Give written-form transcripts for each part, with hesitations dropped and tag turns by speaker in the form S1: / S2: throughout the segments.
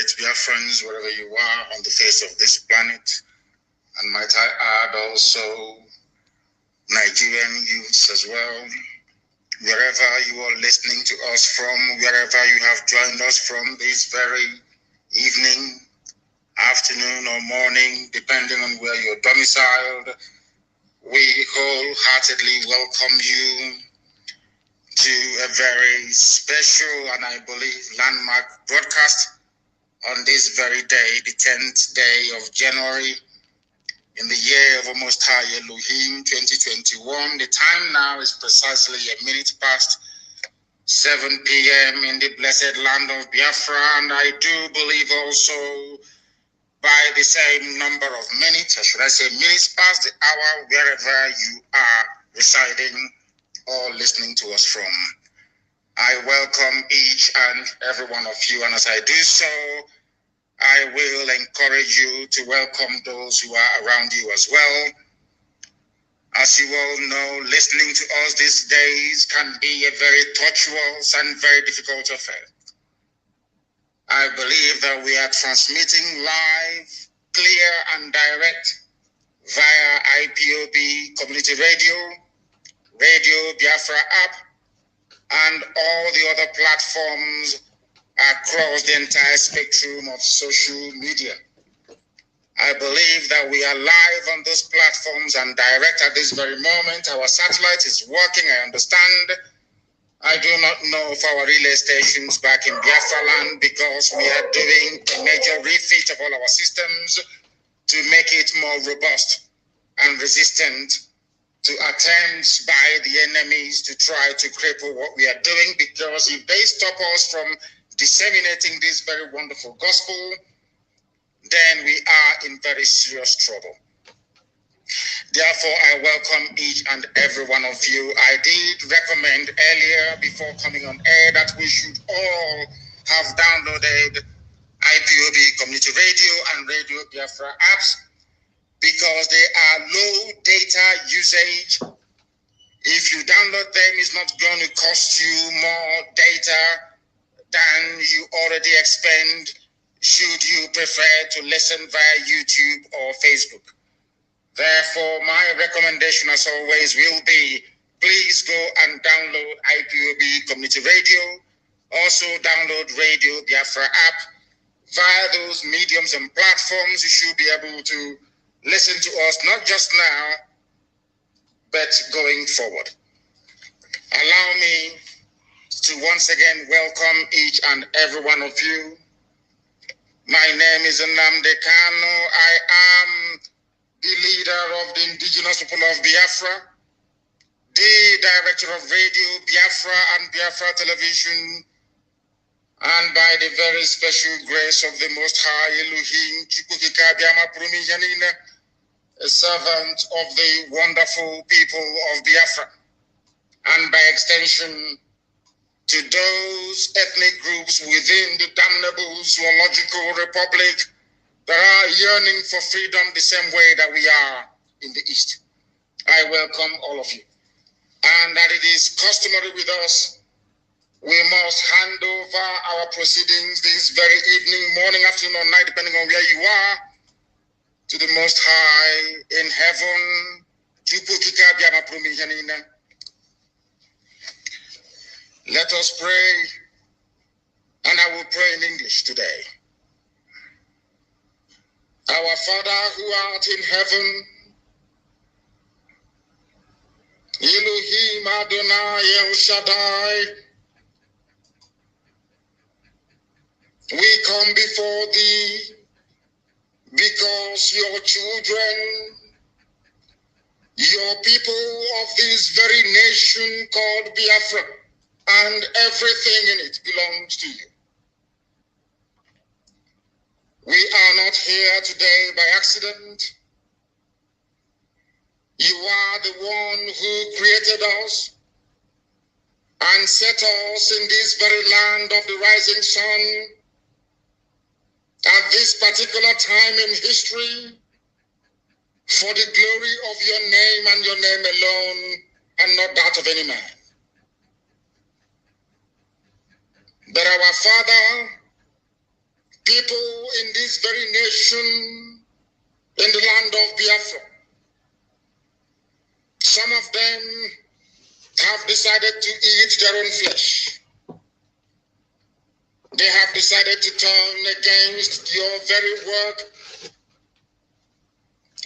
S1: great Biafrans, wherever you are on the face of this planet. And might I add also Nigerian youths as well. Wherever you are listening to us from, wherever you have joined us from this very evening, afternoon or morning, depending on where you're domiciled, we wholeheartedly welcome you to a very special and I believe landmark broadcast on this very day, the 10th day of January in the year of Most High Elohim 2021. The time now is precisely a minute past 7 p.m. in the blessed land of Biafra, and I do believe also by the same number of minutes, or should I say minutes past the hour, wherever you are residing or listening to us from. I welcome each and every one of you, and as I do so, I will encourage you to welcome those who are around you as well. As you all know, listening to us these days can be a very tortuous and very difficult affair. I believe that we are transmitting live, clear and direct via IPOB Community Radio, Radio Biafra app, and all the other platforms across the entire spectrum of social media. I believe that we are live on those platforms and direct at this very moment. Our satellite is working, I understand. I do not know of our relay stations back in Biafra land because we are doing a major refit of all our systems to make it more robust and resistant to attempts by the enemies to try to cripple what we are doing, because if they stop us from disseminating this very wonderful gospel, then we are in very serious trouble. Therefore, I welcome each and every one of you. I did recommend earlier before coming on air that we should all have downloaded IPOB Community Radio and Radio Biafra apps because they are low data usage. If you download them, it's not going to cost you more data than you already expend should you prefer to listen via YouTube or Facebook. Therefore, my recommendation as always will be, please go and download IPOB Community Radio. Also download Radio Biafra app. Via those mediums and platforms, you should be able to listen to us, not just now, but going forward. Allow me to once again welcome each and every one of you. My name is Nnamdi Kanu. I am the leader of the indigenous people of Biafra, the director of Radio Biafra and Biafra Television, and by the very special grace of the Most High Elohim, a servant of the wonderful people of Biafra, and by extension to those ethnic groups within the damnable zoological republic that are yearning for freedom the same way that we are in the East. I welcome all of you. And that it is customary with us, we must hand over our proceedings this very evening, morning, afternoon, or night, depending on where you are, to the Most High in heaven. Let us pray, and I will pray in English today. Our Father who art in heaven, Elohim Adonai El Shaddai, we come before thee because your children, your people of this very nation called Biafra, and everything in it belongs to you. We are not here today by accident. You are the one who created us and set us in this very land of the rising sun at this particular time in history for the glory of your name and your name alone, and not that of any man. But our Father, people in this very nation, in the land of Biafra, some of them have decided to eat their own flesh. They have decided to turn against your very work,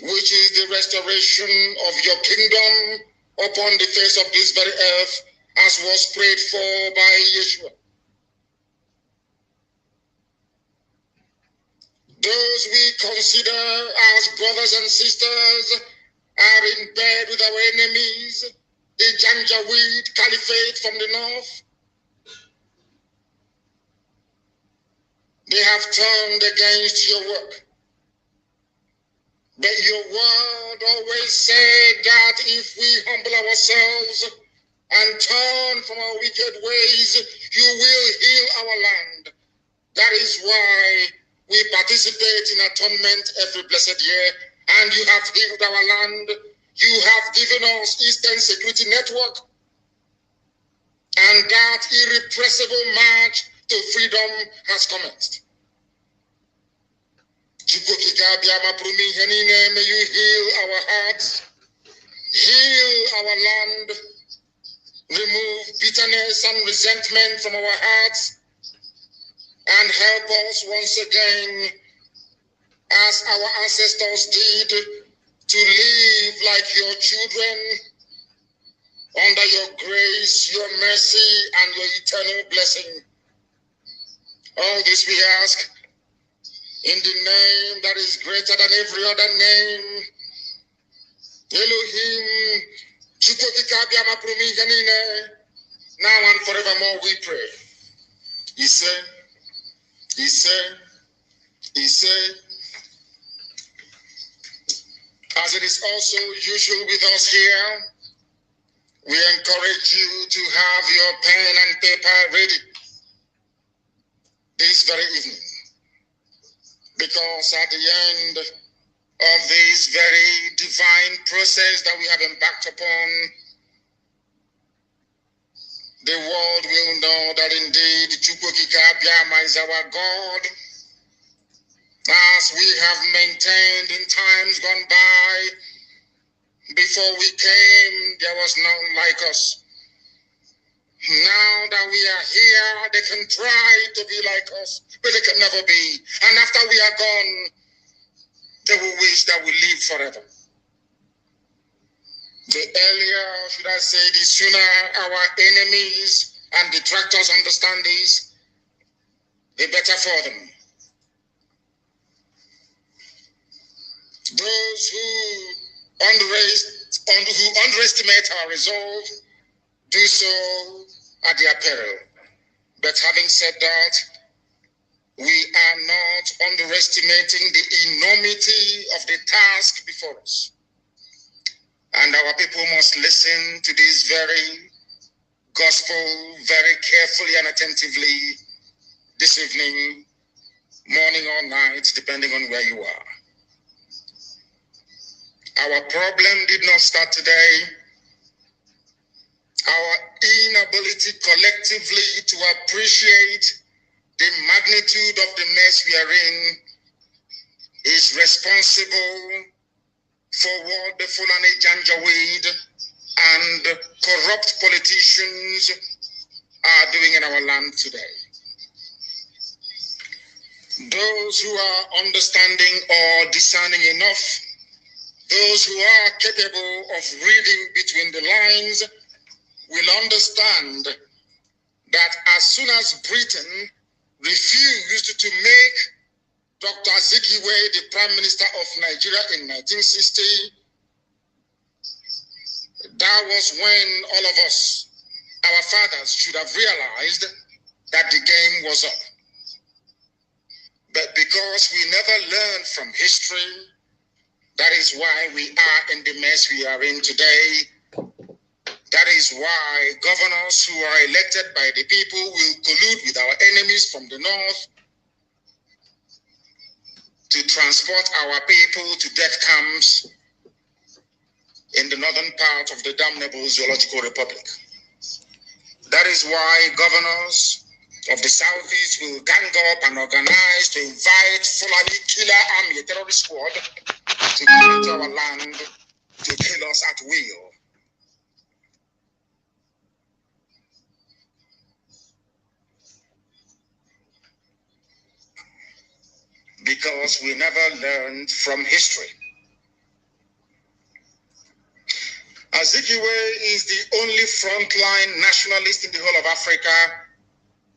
S1: which is the restoration of your kingdom upon the face of this very earth, as was prayed for by Yeshua. Those we consider as brothers and sisters are in bed with our enemies, the Janjaweed Caliphate from the north. They have turned against your work. But your word always said that if we humble ourselves and turn from our wicked ways, you will heal our land. That is why we participate in atonement every blessed year, and you have healed our land. You have given us Eastern Security Network, and that irrepressible march to freedom has commenced. May you heal our hearts, heal our land, remove bitterness and resentment from our hearts, and help us once again, as our ancestors did, to live like your children, under your grace, your mercy, and your eternal blessing. All this we ask in the name that is greater than every other name, Elohim, now and forevermore we pray. He said, as it is also usual with us here, we encourage you to have your pen and paper ready this very evening. Because at the end of this very divine process that we have embarked upon, the world will know that indeed Chukwukika Abiyama is our God, as we have maintained in times gone by. Before we came, there was none like us. Now that we are here, they can try to be like us, but they can never be. And after we are gone, they will wish that we live forever. The earlier, should I say, the sooner our enemies and detractors understand this, the better for them. Those who underestimate our resolve do so at their peril. But having said that, we are not underestimating the enormity of the task before us. And our people must listen to this very gospel very carefully and attentively this evening, morning or night, depending on where you are. Our problem did not start today. Our inability collectively to appreciate the magnitude of the mess we are in is responsible for what the Fulani Janjaweed and corrupt politicians are doing in our land today. Those who are understanding or discerning enough, those who are capable of reading between the lines, will understand that as soon as Britain refused to make Dr. Azikiwe the Prime Minister of Nigeria in 1960, that was when all of us, our fathers, should have realized that the game was up. But because we never learned from history, that is why we are in the mess we are in today. That is why governors who are elected by the people will collude with our enemies from the north to transport our people to death camps in the northern part of the damnable Zoological Republic. That is why governors of the Southeast will gang up and organize to invite Fulani killer army, a terrorist squad, to come into our land to kill us at will. Because we never learned from history. Azikiwe is the only frontline nationalist in the whole of Africa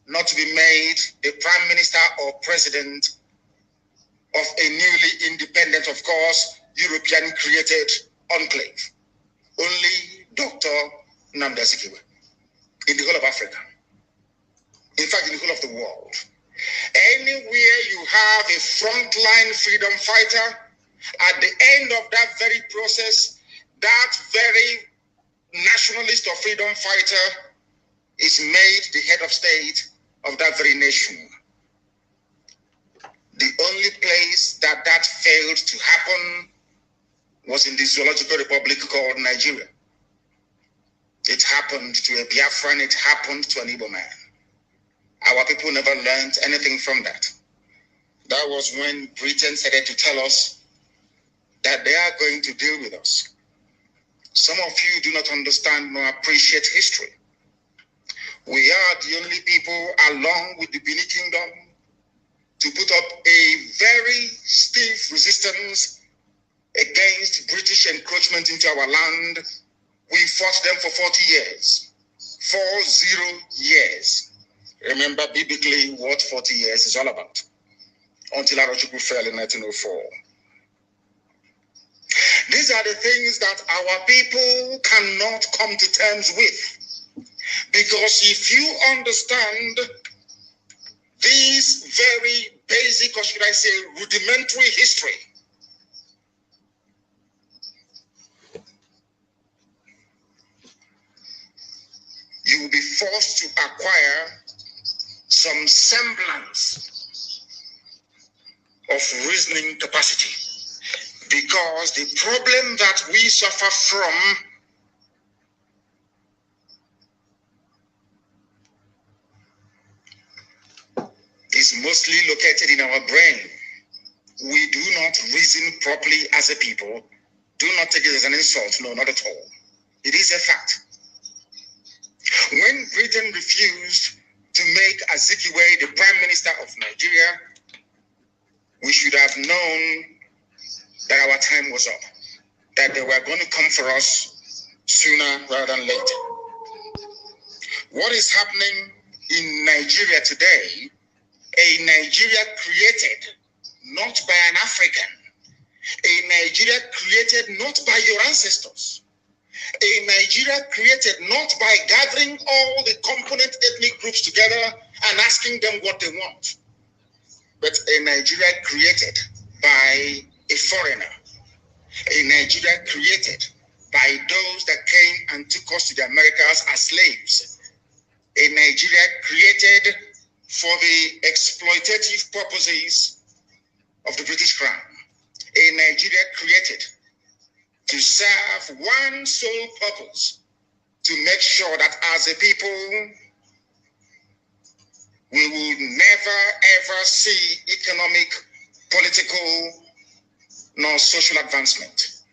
S1: not to be made the prime minister or president of a newly independent, of course, European-created enclave. Only Dr. Nnamdi Azikiwe in the whole of Africa. In fact, in the whole of the world. Anywhere you have a frontline freedom fighter, at the end of that very process, that very nationalist or freedom fighter is made the head of state of that very nation. The only place that that failed to happen was in the zoological republic called Nigeria. It happened to a Biafran, it happened to an Igbo man. Our people never learned anything from that. That was when Britain started to tell us that they are going to deal with us. Some of you do not understand nor appreciate history. We are the only people, along with the Benin Kingdom, to put up a very stiff resistance against British encroachment into our land. We fought them for 40 years. 40 years. Remember biblically what 40 years is all about. Until Arochukwu fell in 1904. These are the things that our people cannot come to terms with. Because if you understand this very basic, or should I say, rudimentary history, you will be forced to acquire some semblance of reasoning capacity. Because the problem that we suffer from is mostly located in our brain. We do not reason properly as a people. Do not take it as an insult. No, not at all. It is a fact. When Britain refused to make Azikiwe the Prime Minister of Nigeria, we should have known that our time was up, that they were going to come for us sooner rather than later. What is happening in Nigeria today, a Nigeria created not by an African, a Nigeria created not by your ancestors, a Nigeria created not by gathering all the component ethnic groups together and asking them what they want, but a Nigeria created by a foreigner, a Nigeria created by those that came and took us to the Americas as slaves, a Nigeria created for the exploitative purposes of the British Crown, a Nigeria created to serve one sole purpose, to make sure that as a people, we will never ever see economic, political, nor social advancement.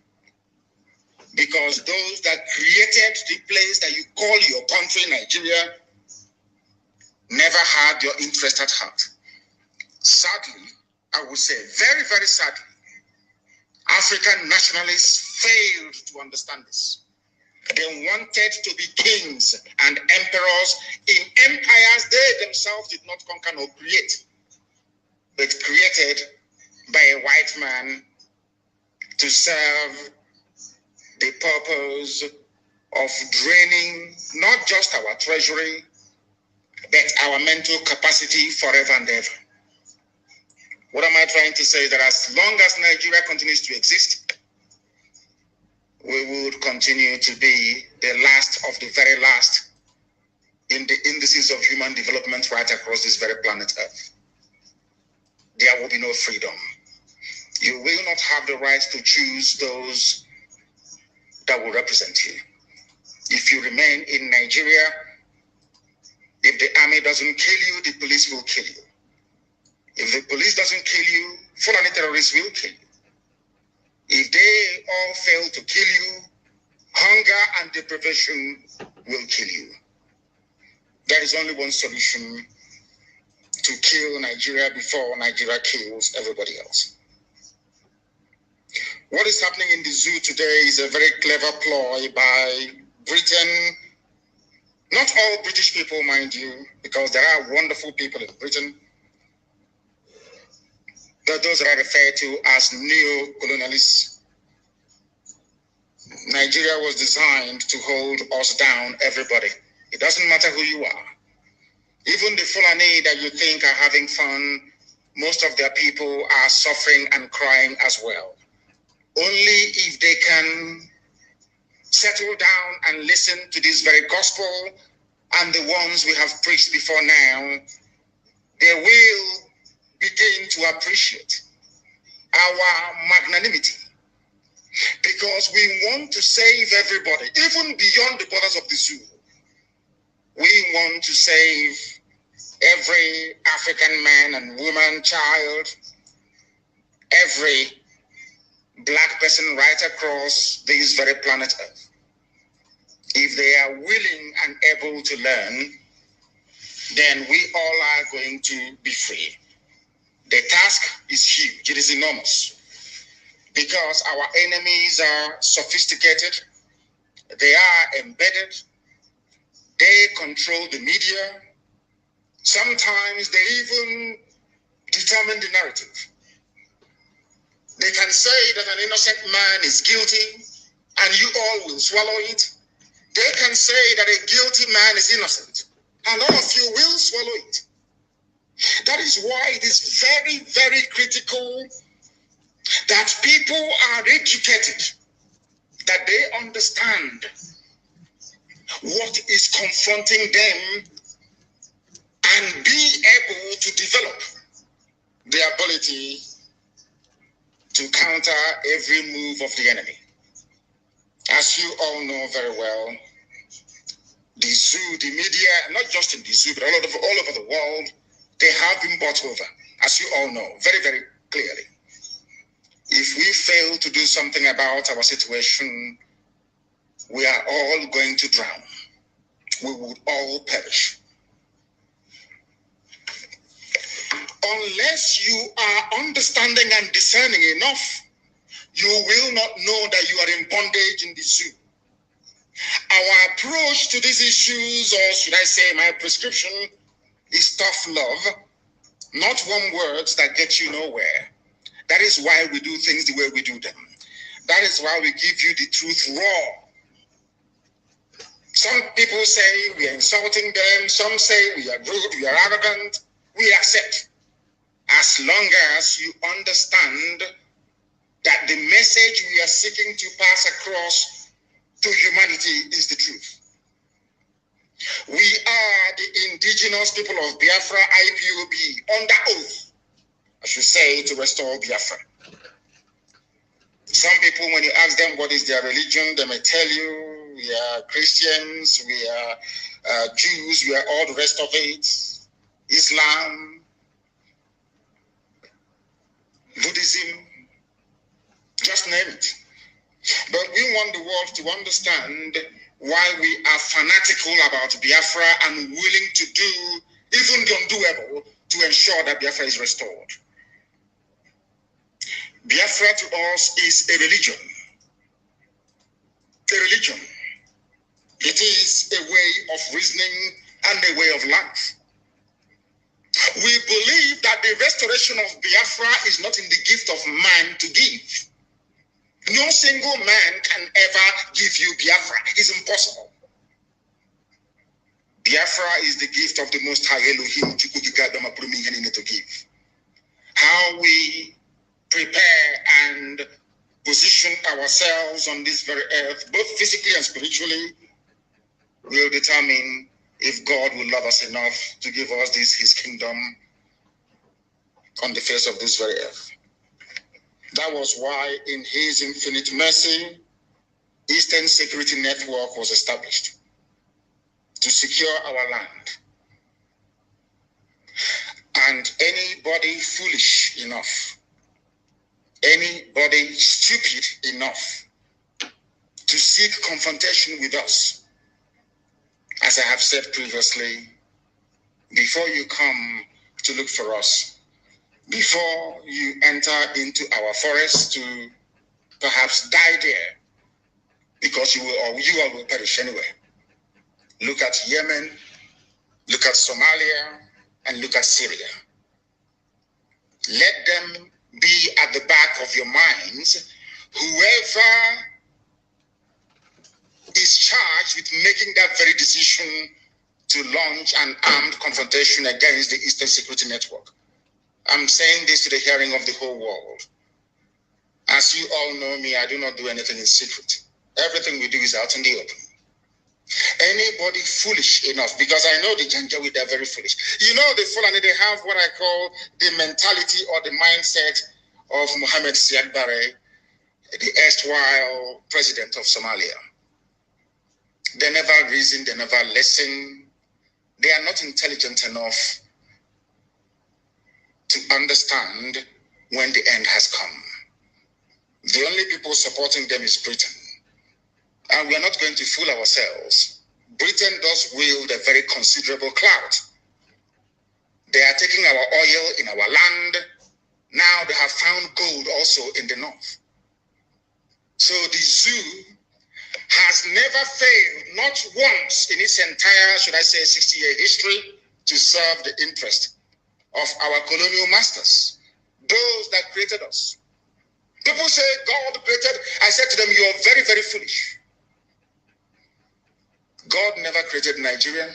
S1: Because those that created the place that you call your country, Nigeria, never had your interest at heart. Sadly, I would say very, very sadly, African nationalists failed to understand this. They wanted to be kings and emperors in empires they themselves did not conquer nor create, but created by a white man to serve the purpose of draining not just our treasury, but our mental capacity forever and ever. What am I trying to say? That as long as Nigeria continues to exist, we would continue to be the last of the very last in the indices of human development right across this very planet Earth. There will be no freedom. You will not have the right to choose those that will represent you. If you remain in Nigeria, the If the army doesn't kill you, the police will kill you. If the police doesn't kill you, Fulani terrorists will kill you. If they all fail to kill you, hunger and deprivation will kill you. There is only one solution to kill Nigeria before Nigeria kills everybody else. What is happening in the zoo today is a very clever ploy by Britain. Not all British people, mind you, because there are wonderful people in Britain. Those that are referred to as neo-colonialists. Nigeria was designed to hold us down, everybody. It doesn't matter who you are. Even the Fulani that you think are having fun, most of their people are suffering and crying as well. Only if they can settle down and listen to this very gospel and the ones we have preached before now, they will begin to appreciate our magnanimity. Because we want to save everybody, even beyond the borders of the zoo. We want to save every African man and woman, child, every black person right across this very planet Earth. If they are willing and able to learn, then we all are going to be free. The task is huge, it is enormous, because our enemies are sophisticated, they are embedded, they control the media, sometimes they even determine the narrative. They can say that an innocent man is guilty and you all will swallow it. They can say that a guilty man is innocent and all of you will swallow it. That is why it is very, very critical that people are educated, that they understand what is confronting them and be able to develop the ability to counter every move of the enemy. As you all know very well, the zoo, the media, not just in the zoo, but all over the world, they have been bought over, as you all know, very, very clearly. If we fail to do something about our situation, we are all going to drown. We would all perish. Unless you are understanding and discerning enough, you will not know that you are in bondage in the zoo. Our approach to these issues, or should I say my prescription, is tough love, not one words that get you nowhere. That is why we do things the way we do them. That is why we give you the truth raw. Some people say we are insulting them. Some say we are rude, we are arrogant. We accept. As long as you understand that the message we are seeking to pass across to humanity is the truth. We are the indigenous people of Biafra, IPOB, under oath, I should say, to restore Biafra. Some people, when you ask them what is their religion, they may tell you, we are Christians, we are Jews, we are all the rest of it, Islam, Buddhism, just name it. But we want the world to understand why we are fanatical about Biafra and willing to do even the undoable to ensure that Biafra is restored. Biafra to us is a religion. A religion. It is a way of reasoning and a way of life. We believe that the restoration of Biafra is not in the gift of man to give. No single man can ever give you Biafra. It's impossible. Biafra is the gift of the Most High Elohim to give. How we prepare and position ourselves on this very earth, both physically and spiritually, will determine if God will love us enough to give us his kingdom on the face of this very earth. That was why in his infinite mercy, Eastern Security Network was established to secure our land, And anybody foolish enough, anybody stupid enough to seek confrontation with us, as I have said previously, before you come to look for us, before you enter into our forest to perhaps die there, because you all will perish anyway. Look at Yemen, look at Somalia, and look at Syria. Let them be at the back of your minds. Whoever is charged with making that very decision to launch an armed confrontation against the Eastern Security Network. I'm saying this to the hearing of the whole world. As you all know me, I do not do anything in secret. Everything we do is out in the open. Anybody foolish enough, because I know the Janjaweed, they're very foolish. You know, the Fulani, they have what I call the mentality or the mindset of Mohammed Siad Barre, the erstwhile president of Somalia. They never reason, they never listen. They are not intelligent enough to understand when the end has come. The only people supporting them is Britain. And we are not going to fool ourselves. Britain does wield a very considerable clout. They are taking our oil in our land. Now they have found gold also in the north. So the zoo has never failed, not once in its entire, should I say, 60-year history, to serve the interest of our colonial masters, those that created us. People say God created. I said to them, you are very, very foolish. God never created Nigeria.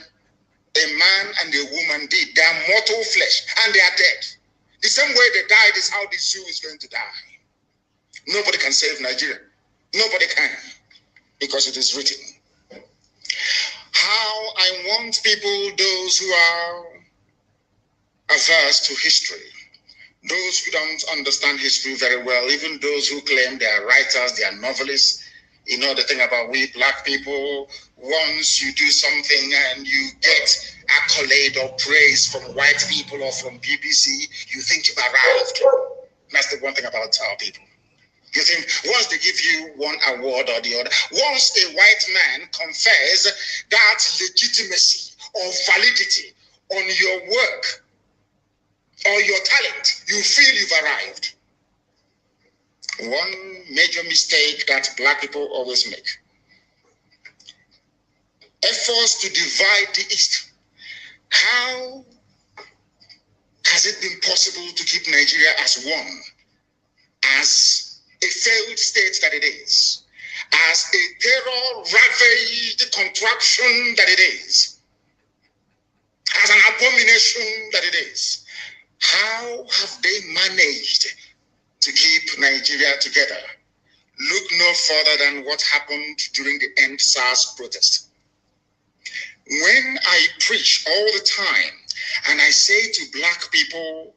S1: A man and a woman did. They are mortal flesh and they are dead. The same way they died is how the zoo is going to die. Nobody can save Nigeria. Nobody can, because it is written. How I want people, those who are averse to history, those who don't understand history very well, even those who claim they are writers, they are novelists. You know the thing about we black people, once you do something and you get accolade or praise from white people or from BBC, you think you've arrived. That's the one thing about our people. You think once they give you one award or the other, once a white man confers that legitimacy or validity on your work or your talent, you feel you've arrived. One major mistake that black people always make: efforts to divide the East. How has it been possible to keep Nigeria as one, as a failed state that it is, as a terror-ravaged contraption that it is, as an abomination that it is? How have they managed to keep Nigeria together? Look no further than what happened during the End SARS protest. When I preach all the time and I say to black people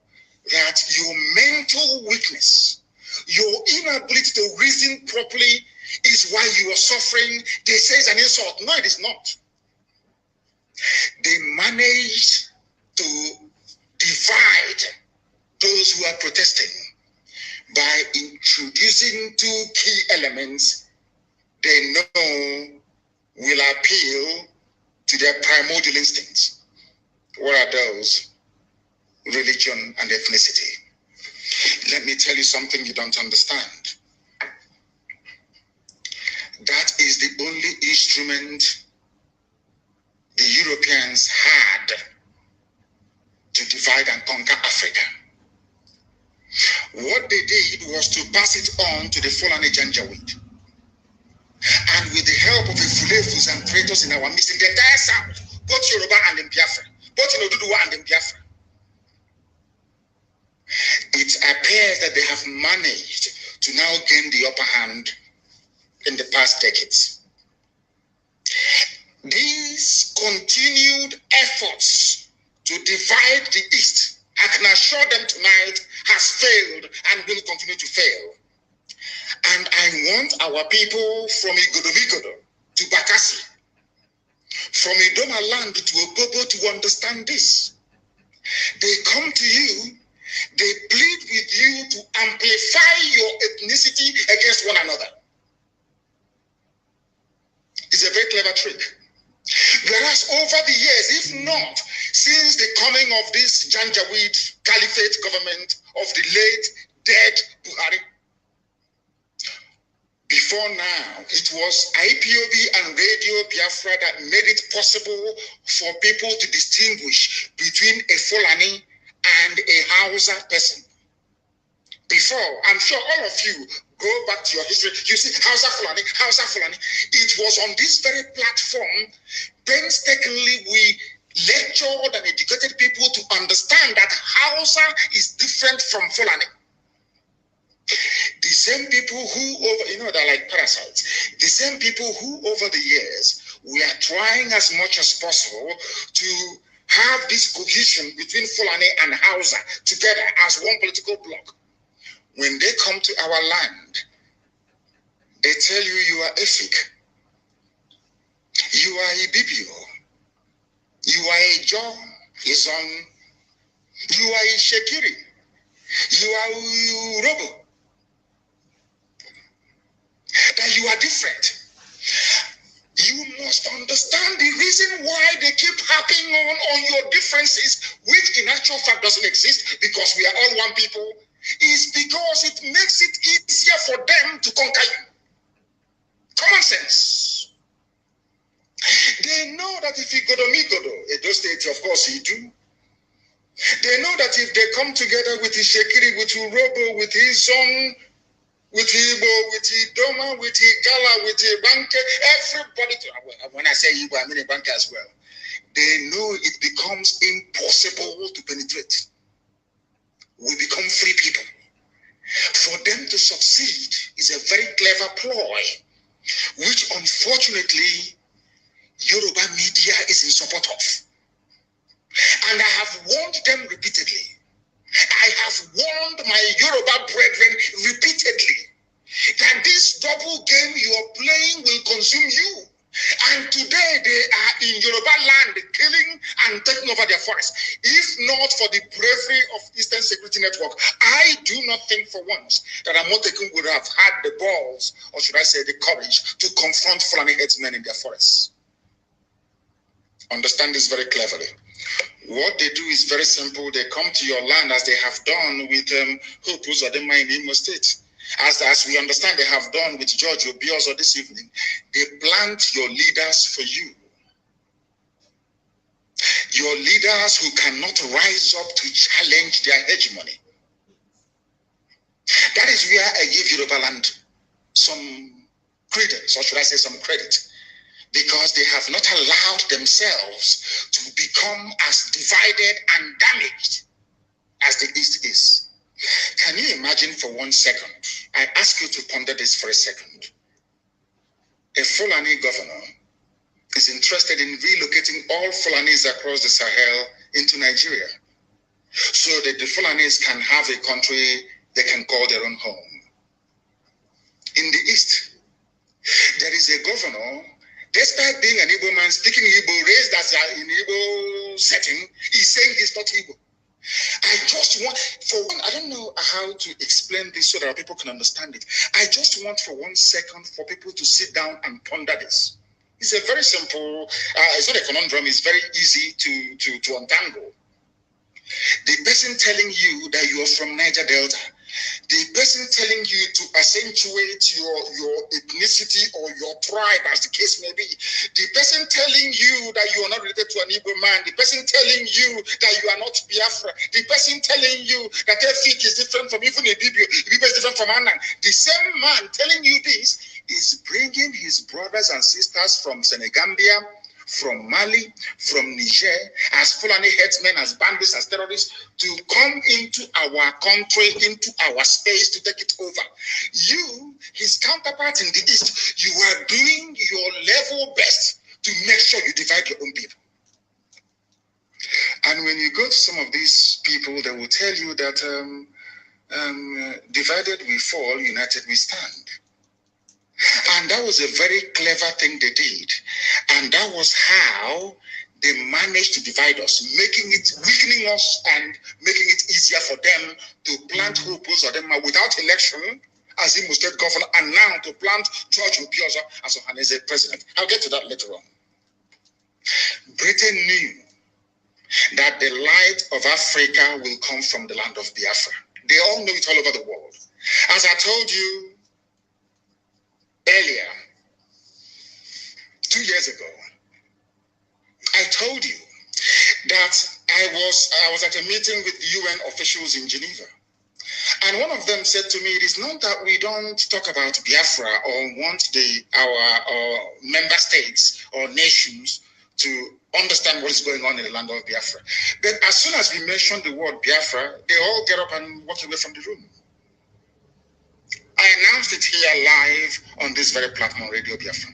S1: that your mental weakness, your inability to reason properly is why you are suffering, they say it's an insult. No, it is not. They managed to divide those who are protesting by introducing two key elements they know will appeal to their primordial instincts. What are those? Religion and ethnicity. Let me tell you something you don't understand. That is the only instrument the Europeans had to divide and conquer Africa. What they did was to pass it on to the Fulani Janjaweed. And with the help of the Fulefus and traitors in our midst, in the entire South, both Yoruba and in Biafra, both in Oduduwa and in Biafra, it appears that they have managed to now gain the upper hand in the past decades. These continued efforts to divide the East, I can assure them tonight, has failed and will continue to fail. And I want our people from Igodo to Bakassi, from Idoma land to Ogogo to understand this. They come to you, they plead with you to amplify your ethnicity against one another. It's a very clever trick. Whereas over the years, if not, since the coming of this Janjaweed Caliphate government of the late dead Buhari, before now, it was IPOB and Radio Biafra that made it possible for people to distinguish between a Fulani and a Hausa person. Before, I'm sure all of you go back to your history, you see Hausa Fulani. It was on this very platform, painstakingly, we lectured and educated people to understand that Hausa is different from Fulani. The same people who, they're like parasites. The same people who, over the years, we are trying as much as possible to have this cohesion between Fulani and Hausa together as one political bloc. When they come to our land, they tell you you are Efik, you are a Bibio, you are a John, Izon, you are a Shekiri, you are Urobo. That you are different. You must understand the reason why they keep harping on your differences, which in actual fact doesn't exist because we are all one people, is because it makes it easier for them to conquer you. Common sense. They know that if you go to Migodo, Edo State, of course you do. They know that if they come together with the Shekiri, with Urobo, with his own, with Igbo, with Idoma, with Igala, with Ibanke, everybody, when I say Igbo, I mean Ibanke as well. They know it becomes impossible to penetrate. We become free people. For them to succeed is a very clever ploy, which unfortunately Yoruba media is in support of. And I have warned them repeatedly. I have warned my Yoruba brethren repeatedly that this double game you are playing will consume you. And today they are in Yoruba land killing and taking over their forests. If not for the bravery of Eastern Security Network, I do not think for once that Amotekun would have had the balls, or should I say the courage, to confront Fulani headsmen in their forests. Understand this very cleverly. What they do is very simple. They come to your land as they have done with Hope Uzodinma in Imo State. As we understand they have done with George Obiozo this evening. They plant your leaders for you. Your leaders who cannot rise up to challenge their hegemony. That is where I give Yoruba land some credence, or should I say some credit. Because they have not allowed themselves to become as divided and damaged as the East is. Can you imagine for 1 second? I ask you to ponder this for a second. A Fulani governor is interested in relocating all Fulanis across the Sahel into Nigeria so that the Fulanis can have a country they can call their own home. In the East, there is a governor. Despite being an Igbo man, speaking Igbo, raised as in Igbo setting, he's saying he's not Igbo. I just want, for one, I don't know how to explain this so that people can understand it. I just want for 1 second for people to sit down and ponder this. It's a very simple, it's not a conundrum, it's very easy to untangle. The person telling you that you are from Niger Delta, the person telling you to accentuate your ethnicity or your tribe, as the case may be, the person telling you that you are not related to an Igbo man, the person telling you that you are not Biafra, the person telling you that Efik is different from even a Bibio, Bibio is different from Anang, the same man telling you this is bringing his brothers and sisters from Senegambia, from Mali, from Niger, as Fulani headsmen, as bandits, as terrorists, to come into our country, into our space, to take it over. You, his counterpart in the East, you are doing your level best to make sure you divide your own people. And when you go to some of these people, they will tell you that divided we fall, united we stand. And that was a very clever thing they did. And that was how they managed to divide us, weakening us and making it easier for them to plant Hope's Odema without election as Imo State governor, and now to plant George Obioza as Ohaneze president. I'll get to that later on. Britain knew that the light of Africa will come from the land of Biafra. They all know it all over the world. As I told you earlier, 2 years ago, I told you that I was at a meeting with UN officials in Geneva. And one of them said to me, it is not that we don't talk about Biafra or want our member states or nations to understand what is going on in the land of Biafra. But as soon as we mention the word Biafra, they all get up and walk away from the room. I announced it here live on this very platform, Radio Biafra.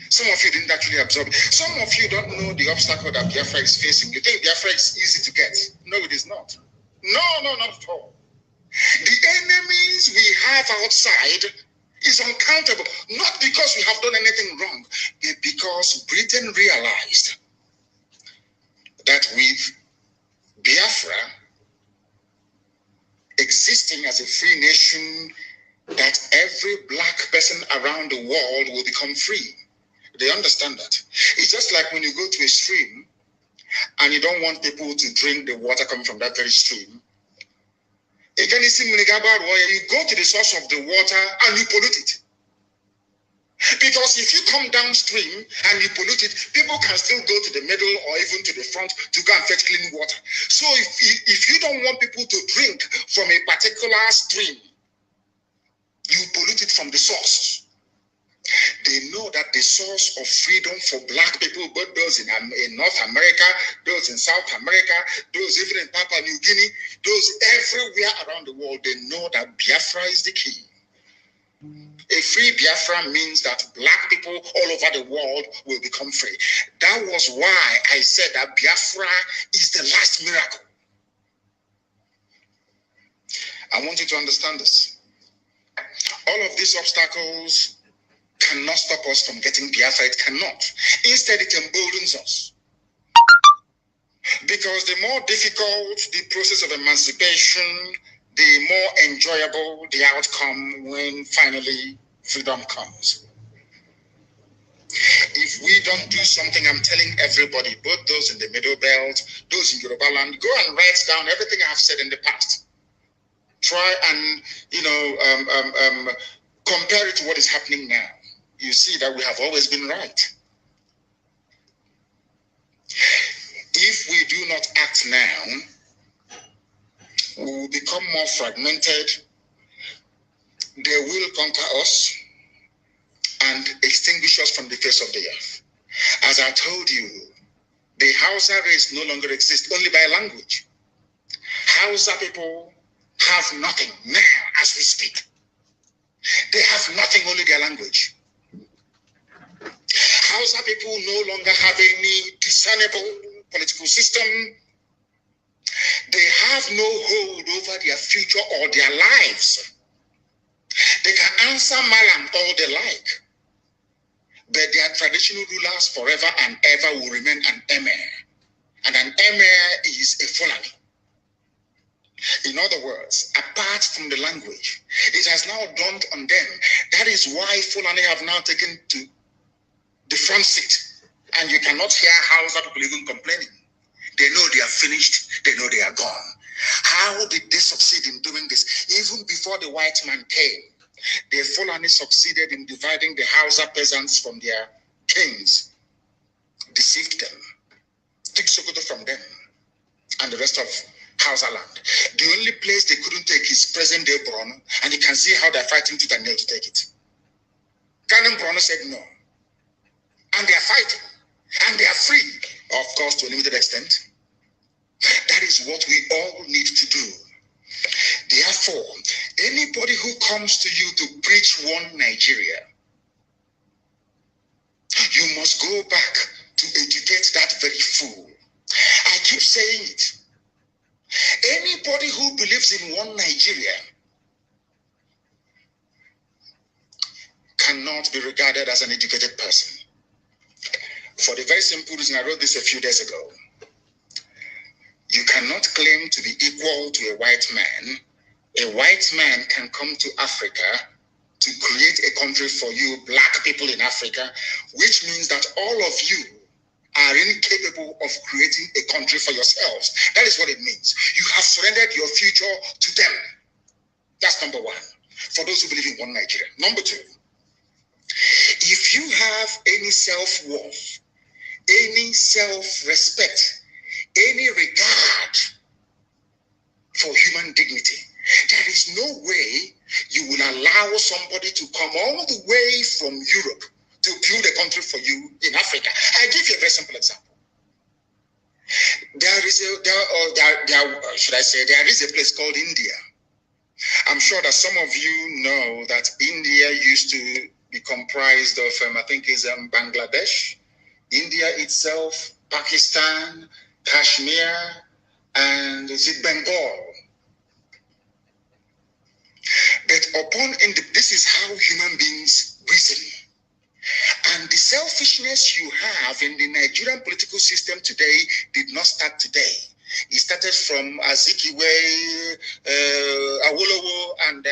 S1: Some of you didn't actually absorb it. Some of you don't know the obstacle that Biafra is facing. You think Biafra is easy to get. No, it is not. No, not at all. The enemies we have outside is uncountable, not because we have done anything wrong, but because Britain realized that with Biafra existing as a free nation, that every black person around the world will become free. They understand that. It's just like when you go to a stream and you don't want people to drink the water coming from that very stream. You go to the source of the water and you pollute it. Because if you come downstream and you pollute it, people can still go to the middle or even to the front to go and fetch clean water. So if you don't want people to drink from a particular stream, you pollute it from the source. They know that the source of freedom for black people, both those in North America, those in South America, those even in Papua New Guinea, those everywhere around the world, they know that Biafra is the key. A free Biafra means that black people all over the world will become free. That was why I said that Biafra is the last miracle. I want you to understand this. All of these obstacles cannot stop us from getting Biafra. It cannot. Instead, it emboldens us. Because the more difficult the process of emancipation, the more enjoyable the outcome when finally freedom comes. If we don't do something, I'm telling everybody, both those in the Middle Belt, those in Yoruba land, go and write down everything I have said in the past. Try and, compare it to what is happening now. You see that we have always been right. If we do not act now, we will become more fragmented. They will conquer us and extinguish us from the face of the earth. As I told you, the Hausa race no longer exists, only by language. Hausa people have nothing now as we speak. They have nothing, only their language. Hausa people no longer have any discernible political system. They have no hold over their future or their lives. They can answer Malam all they like, but their traditional rulers forever and ever will remain an emir. And an emir is a Fulani. In other words, apart from the language, it has now dawned on them. That is why Fulani have now taken to the front seat. And you cannot hear Hausa people even complaining. They know they are finished. They know they are gone. How did they succeed in doing this? Even before the white man came, the Fulani succeeded in dividing the Hausa peasants from their kings, deceived them, took Sokoto from them, and the rest of Hausa land. The only place they couldn't take is present-day Borno, and you can see how they're fighting tooth and nail to take it. Kanu Borno said no. And they are fighting. And they are free, of course, to a limited extent. That is what we all need to do. Therefore, anybody who comes to you to preach one Nigeria, you must go back to educate that very fool. I keep saying it. Anybody who believes in one Nigeria cannot be regarded as an educated person. For the very simple reason, I wrote this a few days ago. You cannot claim to be equal to a white man. A white man can come to Africa to create a country for you, black people in Africa, which means that all of you are incapable of creating a country for yourselves. That is what it means. You have surrendered your future to them. That's number one, for those who believe in one Nigeria. Number two, if you have any self-worth, any self-respect, any regard for human dignity, there is no way you will allow somebody to come all the way from Europe to build a country for you in Africa. I give you a very simple example. There is a place called India. I'm sure that some of you know that India used to be comprised of, I think it's Bangladesh, India itself, Pakistan, Kashmir, and is it Bengal? But this is how human beings reason. And the selfishness you have in the Nigerian political system today did not start today. It started from Azikiwe, Awolowo, and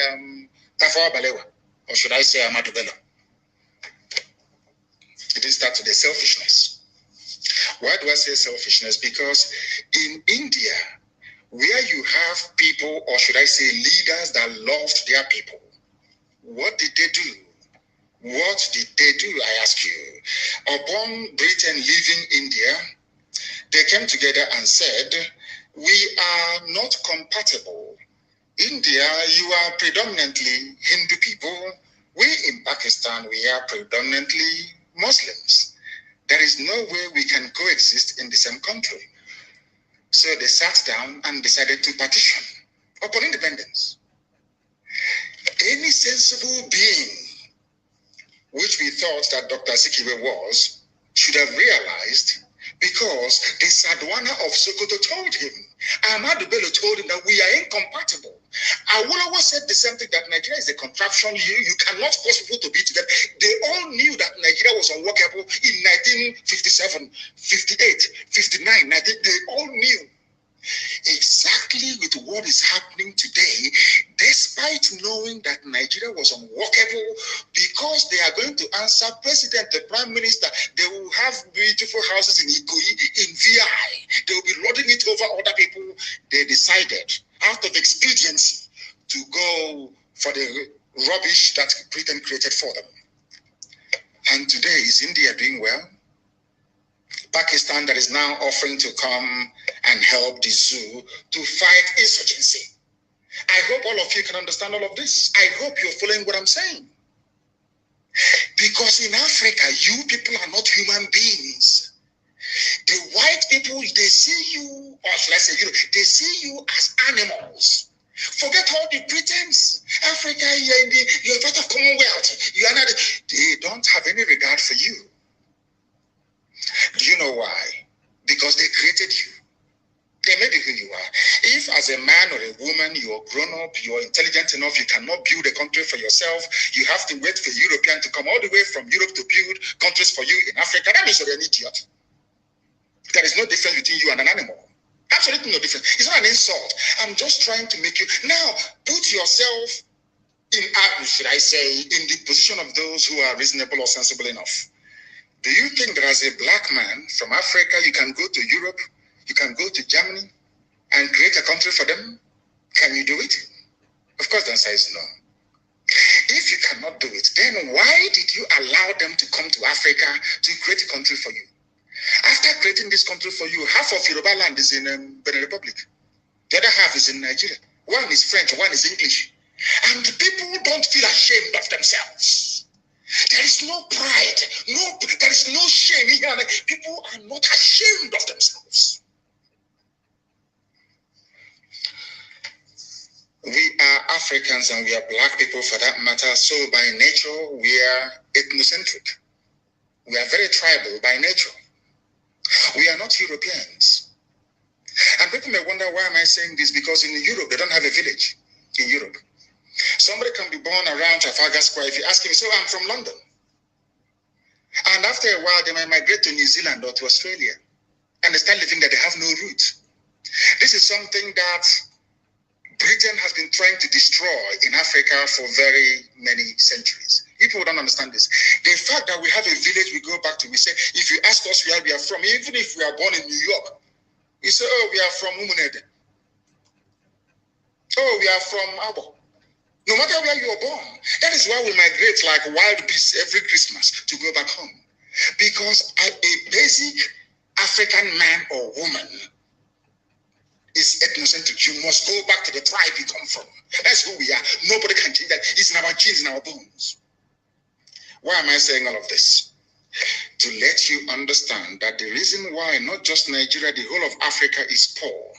S1: Tafawa Balewa, or should I say Ahmadu Bello. It didn't start today, selfishness. Why do I say selfishness? Because in India, where you have people, or should I say leaders that loved their people, what did they do? What did they do, I ask you? Upon Britain leaving India, they came together and said, we are not compatible. India, you are predominantly Hindu people. We in Pakistan, we are predominantly Muslims. There is no way we can coexist in the same country. So they sat down and decided to partition upon independence. Any sensible being, which we thought that Dr. Azikiwe was, should have realized, because the Sadwana of Sokoto told him, Ahmadu Bello told him that we are incompatible. Awolowo said the same thing, that Nigeria is a contraption. You cannot force people to be together. They all knew that Nigeria was unworkable in 1957, 58, 59, 90. They all knew. Exactly with what is happening today, despite knowing that Nigeria was unworkable, because they are going to answer President, the Prime Minister, they will have beautiful houses in Ikoyi, in VI, they will be lording it over other people. They decided, out of expediency, to go for the rubbish that Britain created for them. And today, is India doing well? Pakistan that is now offering to come and help the zoo to fight insurgency. I hope all of you can understand all of this. I hope you're following what I'm saying. Because in Africa, you people are not human beings. The white people, they see you, or should I say, they see you as animals. Forget all the pretense. Africa, you're part of Commonwealth. You are not. They don't have any regard for you. Do you know why? Because they created you. They made you who you are. If as a man or a woman, you are grown up, you are intelligent enough, you cannot build a country for yourself, you have to wait for European to come all the way from Europe to build countries for you in Africa, that means you're an idiot. There is no difference between you and an animal. Absolutely no difference. It's not an insult. I'm just trying to make you... Now, put yourself in, should I say, in the position of those who are reasonable or sensible enough. Do you think that as a black man from Africa, you can go to Europe, you can go to Germany and create a country for them? Can you do it? Of course, the answer is no. If you cannot do it, then why did you allow them to come to Africa to create a country for you? After creating this country for you, half of Yoruba land is in Benin Republic. The other half is in Nigeria. One is French, one is English. And people don't feel ashamed of themselves. There is no pride, there is no shame here. People are not ashamed of themselves. We are Africans and we are black people for that matter. So by nature, we are ethnocentric. We are very tribal by nature. We are not Europeans. And people may wonder, why am I saying this? Because in Europe, they don't have a village in Europe. Somebody can be born around Trafalgar Square. If you ask him, so I'm from London. And after a while, they might migrate to New Zealand or to Australia. And they start living that they have no root. This is something that Britain has been trying to destroy in Africa for very many centuries. People don't understand this. The fact that we have a village we go back to, we say, if you ask us where we are from, even if we are born in New York, we say, oh, we are from Umunede. Oh, we are from Abo. No matter where you are born. That is why we migrate like wild beasts every Christmas to go back home. Because a basic African man or woman is ethnocentric. You must go back to the tribe you come from. That's who we are. Nobody can change that. It's in our genes, in our bones. Why am I saying all of this? To let you understand that the reason why not just Nigeria, the whole of Africa is poor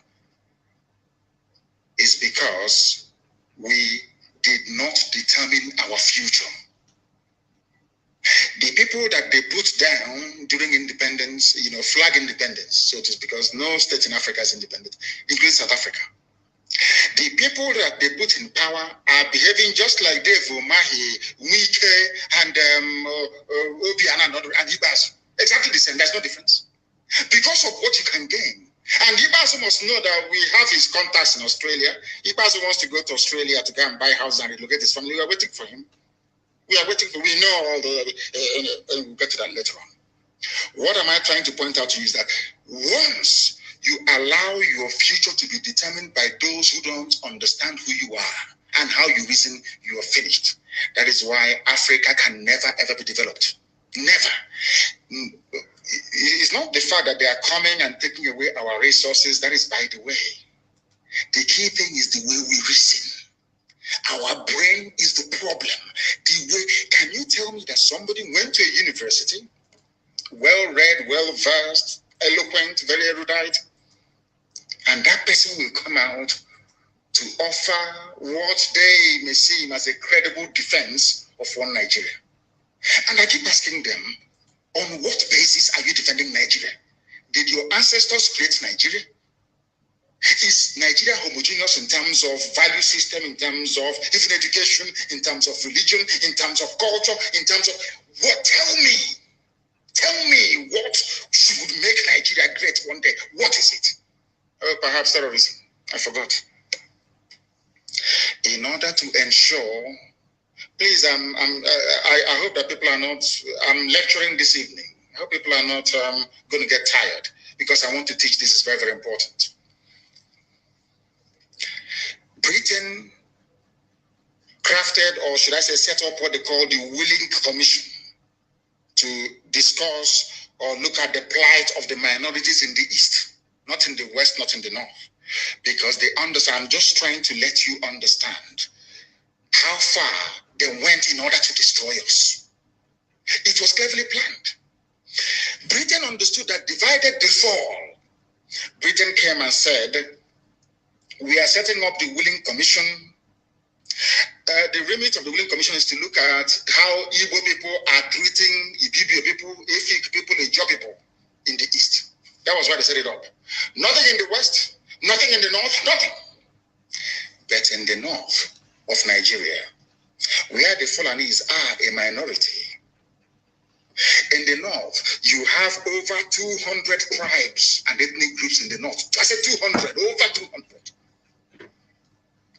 S1: is because we did not determine our future. The people that they put down during independence, flag independence, so it is because no state in Africa is independent, including South Africa. The people that they put in power are behaving just like Dave Umahi, Wike, and Obi and Ibas. Exactly the same. There's no difference. Because of what you can gain. And Ibas must know that we have his contacts in Australia. Ibas wants to go to Australia to go and buy a house and relocate his family. We are waiting for him. We know all the, we'll get to that later on. What am I trying to point out to you is that once you allow your future to be determined by those who don't understand who you are and how you reason, you are finished. That is why Africa can never ever be developed. Never. It's not the fact that they are coming and taking away our resources. That is by the way. The key thing is the way we reason. Our brain is the problem. The way, can you tell me that somebody went to a university, well-read, well-versed, eloquent, very erudite, and that person will come out to offer what they may seem as a credible defense of one Nigeria? And I keep asking them, on what basis are you defending Nigeria? Did your ancestors create Nigeria? Is Nigeria homogeneous in terms of value system, in terms of even education, in terms of religion, in terms of culture, in terms of what? Tell me what should make Nigeria great one day? What is it? Oh, perhaps terrorism. I forgot. In order to ensure, please, I hope that people are not, I'm lecturing this evening. I hope people are not going to get tired because I want to teach. This is very, very important. Britain crafted, or should I say set up what they call the Willing Commission to discuss or look at the plight of the minorities in the East, not in the West, not in the North. Because they understand, I'm just trying to let you understand how far they went in order to destroy us. It was cleverly planned. Britain understood that divided they fall. Britain came and said, we are setting up the Willing Commission. The remit of the Willing Commission is to look at how Igbo people are treating Ibibio people, Efik people, Ijaw people in the East. That was why they set it up. Nothing in the West, nothing in the North, nothing. But in the North of Nigeria, where the Fulanese are a minority, in the North, you have over 200 tribes and ethnic groups in the North. I said 200, over 200.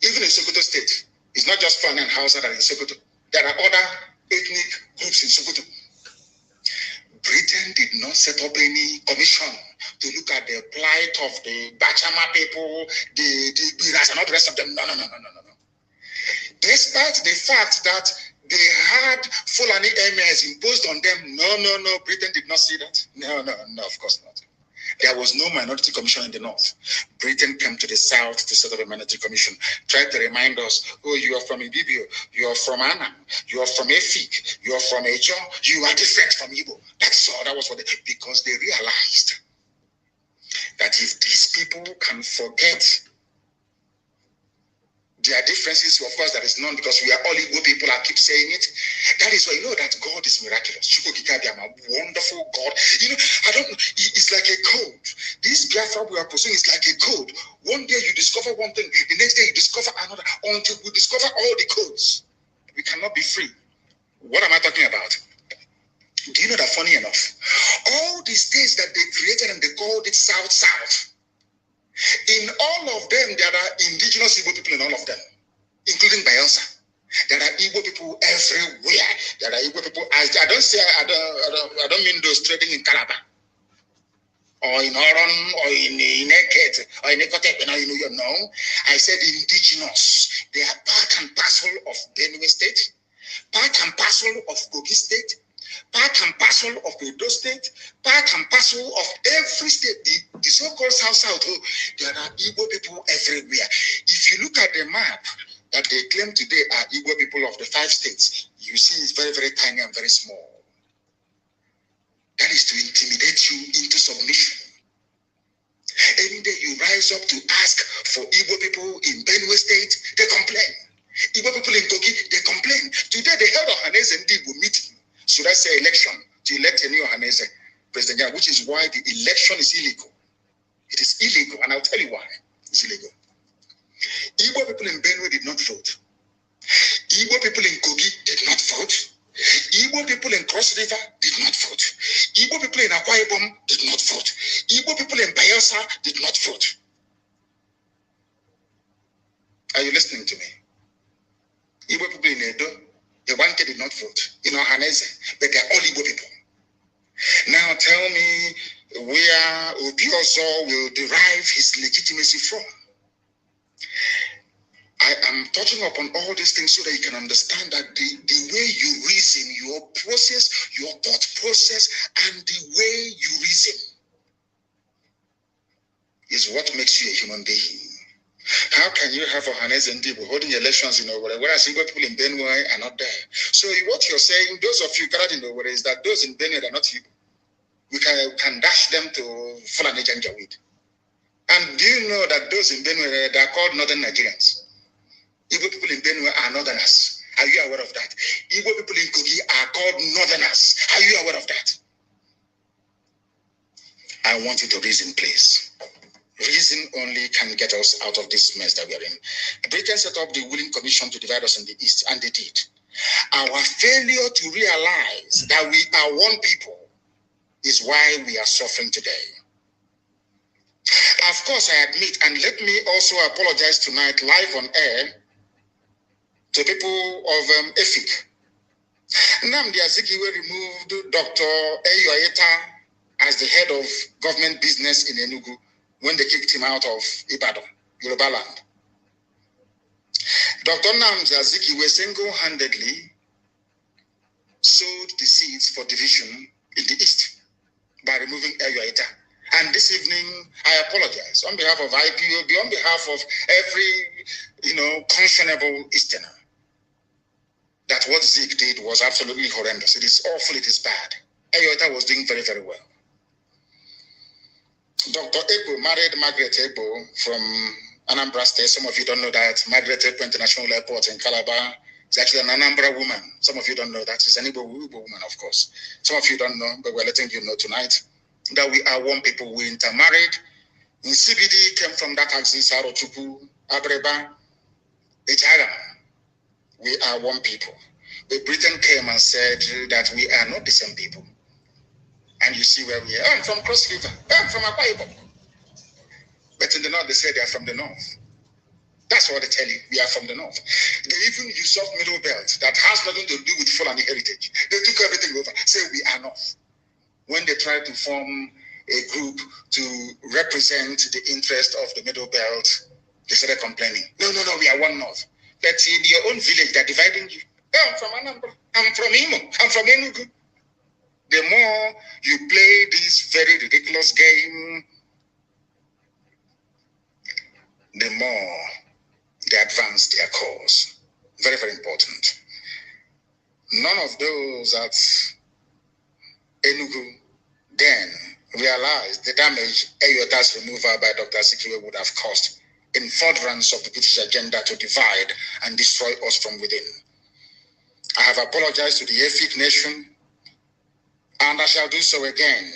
S1: Even in Sokoto State, it's not just Fulani and Hausa that are in Sokoto. There are other ethnic groups in Sokoto. Britain did not set up any commission to look at the plight of the Bachama people, the Biras, and all the rest of them. No. Despite the fact that they had Fulani emirs imposed on them, no, Britain did not see that. No, of course not. There was no minority commission in the North. Britain came to the South to set up a minority commission, tried to remind us, oh, you are from Ibibio, you are from Anam, you are from Efik, you are from Ijaw, you are different from Igbo. That's all. That was what because they realized that if these people can forget their differences, of course, there is none because we are all Igbo people. I keep saying it. That is why you know that God is miraculous. I'm a wonderful God. It's like a code. This Biafra we are pursuing is like a code. One day you discover one thing, the next day you discover another, until we discover all the codes. We cannot be free. What am I talking about? Do you know that funny enough, all the states that they created and they called it South, in all of them, there are indigenous Igbo people in all of them, including Bayelsa. There are Igbo people everywhere. There are Igbo people. I don't mean those trading in Calabar or in Oron or in Eket or in Ekotep. You know. I said indigenous. They are part and parcel of Benue State, part and parcel of Kogi State, part and parcel of Edo State, part and parcel of every state, the so-called South, there are Igbo people everywhere. If you look at the map that they claim today are Igbo people of the 5 states, you see it's very, very tiny and very small. That is to intimidate you into submission. Any day you rise up to ask for Igbo people in Benue State, they complain. Igbo people in Kogi, they complain. Today they held a Ohanese and Igbo meeting. Should I say election to elect a new Ohanese president, which is why the election is illegal. It is illegal, and I'll tell you why it's illegal. Igbo people in Benue did not vote. Igbo people in Kogi did not vote. Igbo people in Cross River did not vote. Igbo people in Akwa Ibom did not vote. Igbo people in Bayelsa did not vote. Are you listening to me? Igbo people in Edo, Ewanke did not vote. In Ohanese, but they are all Igbo people. Now tell me where Obiozo will derive his legitimacy from. I am touching upon all these things so that you can understand that the way you reason, your process, your thought process, and the way you reason is what makes you a human being. How can you have Ohanese and Igbo holding elections in Owerri, whereas Igbo people in Benue are not there? So what you're saying, those of you gathered in Owerri, is that those in Benue are not Igbo. We can dash them to Fulani Janjaweed. And do you know that those in Benue, they are called Northern Nigerians? Igbo people in Benue are Northerners. Are you aware of that? Igbo people in Kogi are called Northerners. Are you aware of that? I want you to reason, please. Reason only can get us out of this mess that we are in. Britain set up the Willing Commission to divide us in the East, and they did. Our failure to realize that we are one people is why we are suffering today. Of course, I admit, and let me also apologize tonight live on air to people of EFIC. Nnamdi removed Dr. Eyoeta as the head of government business in Enugu when they kicked him out of Ibadan, Yoruba land. Dr. Nnamdi single-handedly sowed the seeds for division in the East by removing Eyoeta. And this evening, I apologize on behalf of IPOB, on behalf of every, conscionable Easterner, that what Zeke did was absolutely horrendous. It is awful, it is bad. Eyoeta was doing very, very well. Dr. Ebo married Margaret Ebo from Anambra State. Some of you don't know that. Margaret Ebo International Airport in Calabar is actually an Anambra woman. Some of you don't know that. She's an Igbo woman, of course. Some of you don't know, but we're letting you know tonight that we are one people. We intermarried. In CBD came from that axis, Arochukwu, Abreba, Ejaga. We are one people. But Britain came and said that we are not the same people. And you see where we are. I'm from Cross River. I'm from Akwa Ibom. But in the north, they say they are from the north. That's what they tell you. We are from the north. They even usurped Middle Belt that has nothing to do with Fulani heritage. They took everything over. Say we are north. When they tried to form a group to represent the interest of the Middle Belt, they started complaining. No, we are one north. That's in your own village, they're dividing you. I'm from Anambra. I'm from Imo. I'm from Enugu. The more you play this very ridiculous game, the more they advance their cause. Very, very important. None of those at Enugu then realized the damage Eyoeta's removal by Dr. Azikiwe would have caused in furtherance of the British agenda to divide and destroy us from within. I have apologized to the EFIC nation, and I shall do so again.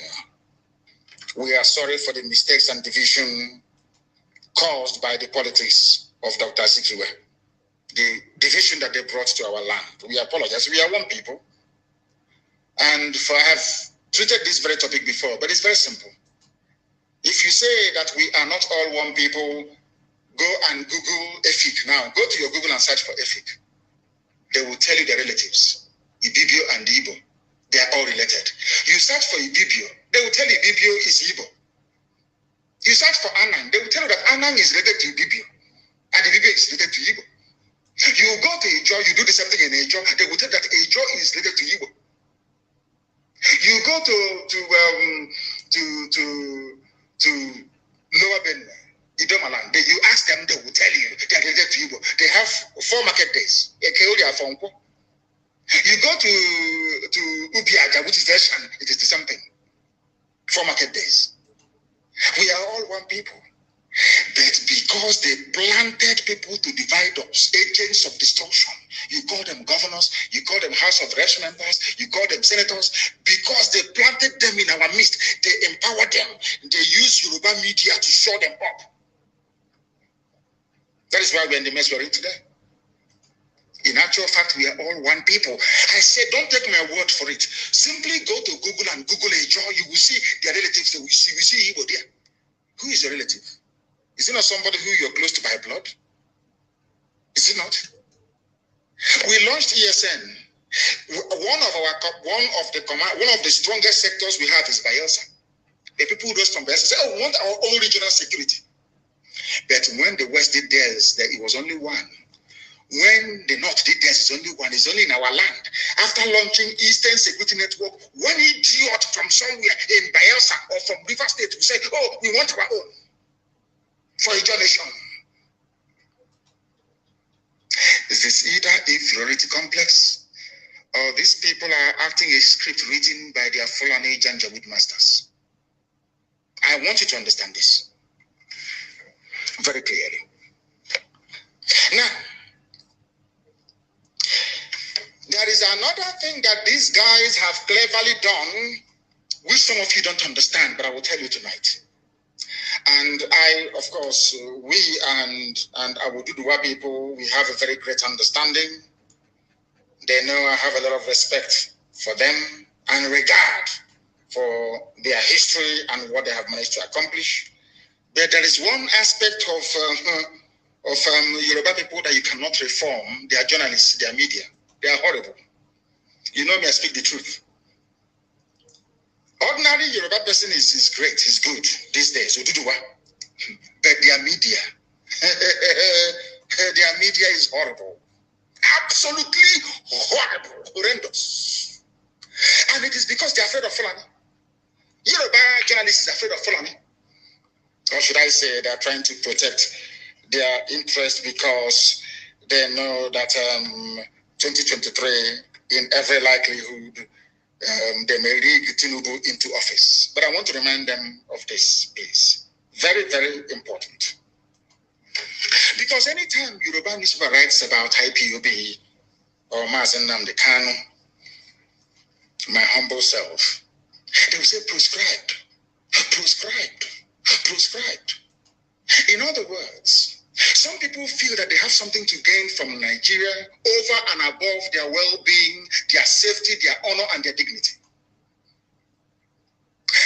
S1: We are sorry for the mistakes and division caused by the politics of Dr. Azikiwe, the division that they brought to our land. We apologize. We are one people. And I have treated this very topic before, but it's very simple. If you say that we are not all one people, go and Google Efik now. Go to your Google and search for Efik. They will tell you the relatives, Ibibio and Igbo. They are all related. You search for Ibibio, they will tell you Ibibio is Igbo. You search for Anang, they will tell you that Anang is related to Ibibio, and Ibibio is related to Igbo. You go to Ijo, you do the same thing in Ijo, they will tell you that Ijo is related to Igbo. You go to Lower Benue, Idomaland, you ask them, they will tell you they are related to Igbo. They have 4 market days. You go to Ubiaja, which is Russian, it is the same thing. 4 market days. We are all one people. But because they planted people to divide us, agents of destruction, you call them governors, you call them House of Reps members, you call them senators, because they planted them in our midst, they empowered them, they use Yoruba media to show them up. That is why we're in the mess we're in today. In actual fact, we are all one people. I said, don't take my word for it. Simply go to Google and Google Ejo. You will see their relatives. We see Igbo there. Who is your relative? Is it not somebody who you're close to by blood? Is it not? We launched ESN. One of the strongest sectors we have is Bayelsa. The people who those from Bayelsa say, "Oh, we want our own regional security." But when the West did theirs, it was only one. When the North did theirs, it's only one. It's only in our land. After launching Eastern Security Network, one idiot from somewhere in Bayelsa or from River State will say, "Oh, we want our own for a nation." Is this either inferiority complex, or these people are acting a script written by their Fulani Janjaweed masters? I want you to understand this very clearly. Now, there is another thing that these guys have cleverly done, which some of you don't understand, but I will tell you tonight. And I, of course, we and our Duduwa people, we have a very great understanding. They know I have a lot of respect for them and regard for their history and what they have managed to accomplish. But there is one aspect of Yoruba people that you cannot reform. They are journalists, they are media. They are horrible. You know me, I speak the truth. Ordinary Yoruba person is great, is good these days, but their media, their media is horrible. Absolutely horrible, horrendous. And it is because they are afraid of Fulani. Yoruba journalists is afraid of Fulani. Or should I say they are trying to protect their interest because they know that 2023, in every likelihood, they may rig Tinubu into office. But I want to remind them of this, please. Very, very important. Because anytime Yoruba newspaper writes about IPOB or Mazi Nnamdi Kanu, my humble self, they will say proscribed, proscribed, proscribed. In other words, some people feel that they have something to gain from Nigeria over and above their well-being, their safety, their honor, and their dignity.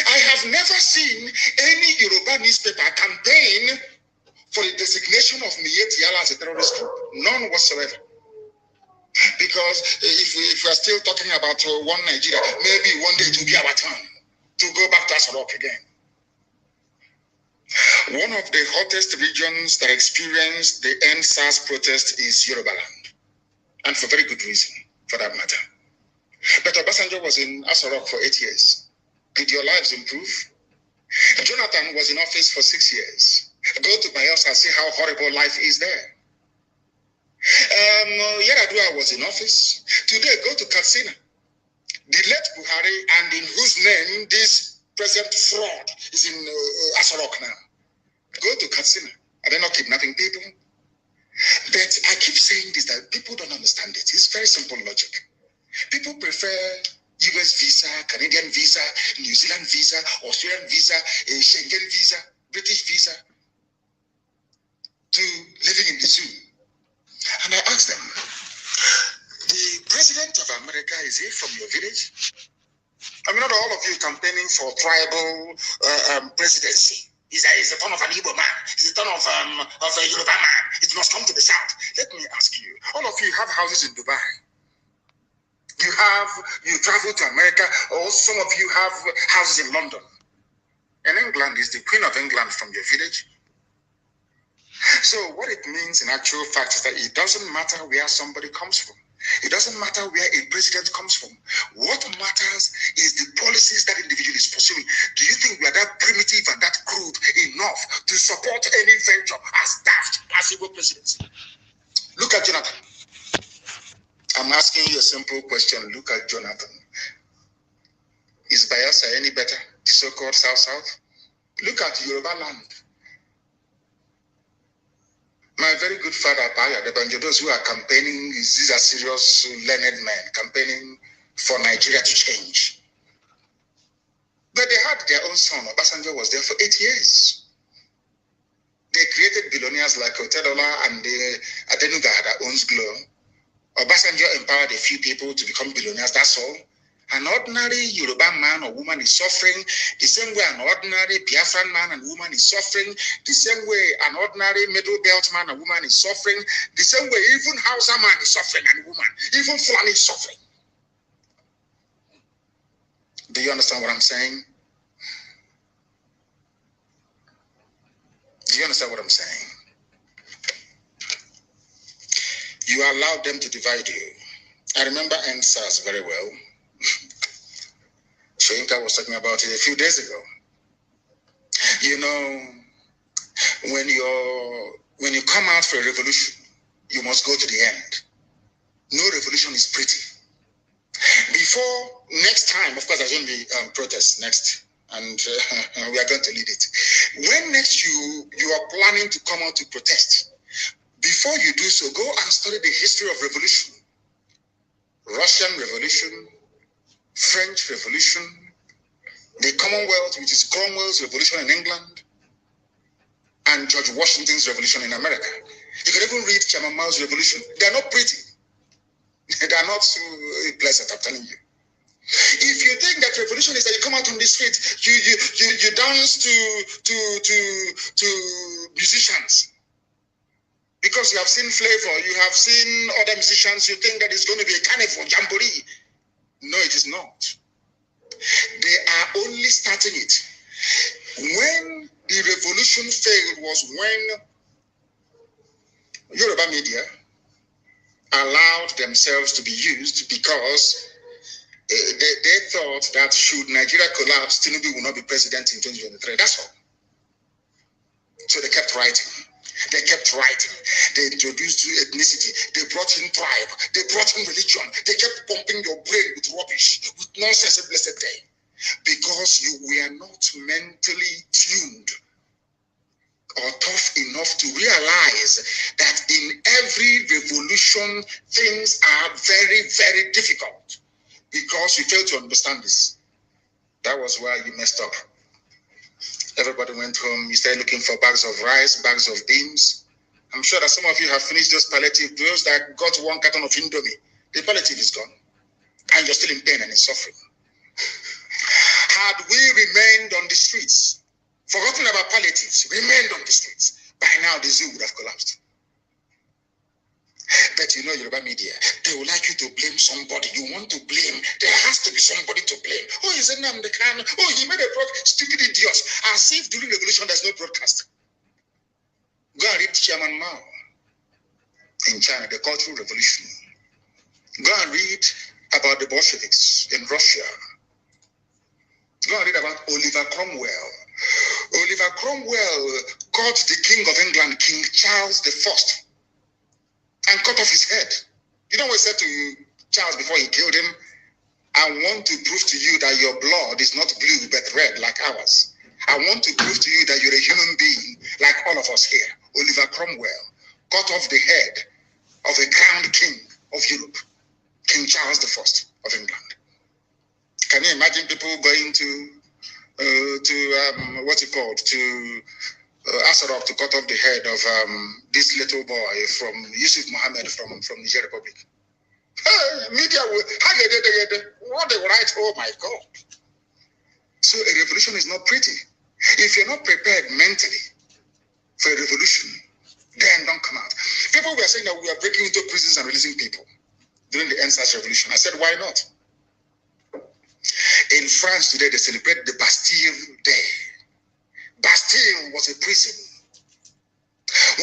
S1: I have never seen any Yoruba newspaper campaign for the designation of Miyetti Allah as a terrorist group. None whatsoever. Because if we are still talking about one Nigeria, maybe one day it will be our turn to go back to Asarok again. One of the hottest regions that experienced the end SARS protest is Yoruba land. And for very good reason, for that matter. But Obasanjo was in Asarok for 8 years. Did your lives improve? Jonathan was in office for 6 years. Go to Bayelsa and see how horrible life is there. Yaradua was in office. Today, go to Katsina. The late Buhari, and in whose name this present fraud is in Asarok now. Go to Katsina. Are they not kidnapping people? But I keep saying this, that people don't understand it. It's very simple logic. People prefer US visa, Canadian visa, New Zealand visa, Australian visa, Schengen visa, British visa, to living in the zoo. And I asked them, the president of America, is he from your village? I mean, not all of you campaigning for tribal presidency. He's a ton of an Igbo man. He's a ton of a Yoruba man. It must come to the south. Let me ask you, all of you have houses in Dubai. You travel to America, or some of you have houses in London. And England is the Queen of England from your village. So what it means in actual fact is that it doesn't matter where somebody comes from. It doesn't matter where a president comes from. What matters is the policies that individual is pursuing. Do you think we are that primitive and that crude enough to support any venture as daft as Igbo presidency? Look at Jonathan. I'm asking you a simple question. Look at Jonathan. Is Bayelsa any better? The so-called South-South? Look at Yoruba land. My very good father, Paya, the Banjo, those who are campaigning, these are serious, learned men, campaigning for Nigeria to change. But they had their own son. Obasanjo was there for 8 years. They created billionaires like Otedola and Adenuga that owns Glow. Obasanjo empowered a few people to become billionaires, that's all. An ordinary Yoruba man or woman is suffering the same way an ordinary Biafran man and woman is suffering, the same way an ordinary Middle Belt man and woman is suffering, the same way even Hausa man is suffering and woman, even Fulani is suffering. Do you understand what I'm saying? Do you understand what I'm saying? You allowed them to divide you. I remember NSAS very well. Shoyinka was talking about it a few days ago. You know, when you come out for a revolution, you must go to the end. No revolution is pretty. Before next time, of course, there's going to be protests next, and we are going to lead it. When next you are planning to come out to protest, before you do so, go and study the history of revolution. Russian Revolution, French Revolution, the Commonwealth, which is Cromwell's revolution in England, and George Washington's revolution in America. You can even read Chairman Mao's revolution. They're not pretty. They're not so pleasant, I'm telling you. If you think that revolution is that you come out on the street, you dance to musicians, because you have seen Flavor, you have seen other musicians, you think that it's going to be a carnival, jamboree. No, it is not. They are only starting it. When the revolution failed was when Yoruba media allowed themselves to be used because they thought that should Nigeria collapse, Tinubu will not be president in 2023. That's all. So they kept writing. They kept writing. They introduced ethnicity. They brought in tribe. They brought in religion. They kept pumping your brain with rubbish, with nonsense a blessed day. Because you were not mentally tuned or tough enough to realize that in every revolution, things are very, very difficult. Because you failed to understand this. That was why you messed up. Everybody went home. You started looking for bags of rice, bags of beans. I'm sure that some of you have finished those palliative, those that got one carton of Indomie. The palliative is gone. And you're still in pain and in suffering. Had we remained on the streets, forgotten about palliatives, remained on the streets, by now the zoo would have collapsed. But you know, Yoruba media, they would like you to blame somebody. You want to blame. There has to be somebody to blame. Oh, is it Nnamdi Kanu? Oh, he made a broadcast. Stupid idiots. As if during the revolution there's no broadcast. Go and read Chairman Mao in China, the Cultural Revolution. Go and read about the Bolsheviks in Russia. Go and read about Oliver Cromwell. Oliver Cromwell caught the King of England, King Charles I, and cut off his head. You know what he said to Charles before he killed him? I want to prove to you that your blood is not blue but red like ours. I want to prove to you that you're a human being like all of us here. Oliver Cromwell cut off the head of a crowned king of Europe, King Charles I of England. Can you imagine people going to Asarok to cut off the head of this little boy from Yusuf Mohammed from Niger Republic? Media will, what they write, oh my God. So a revolution is not pretty. If you're not prepared mentally for a revolution, then don't come out. People were saying that we are breaking into prisons and releasing people during the NSAS revolution. I said, why not? In France today, they celebrate the Bastille Day. Bastille was a prison.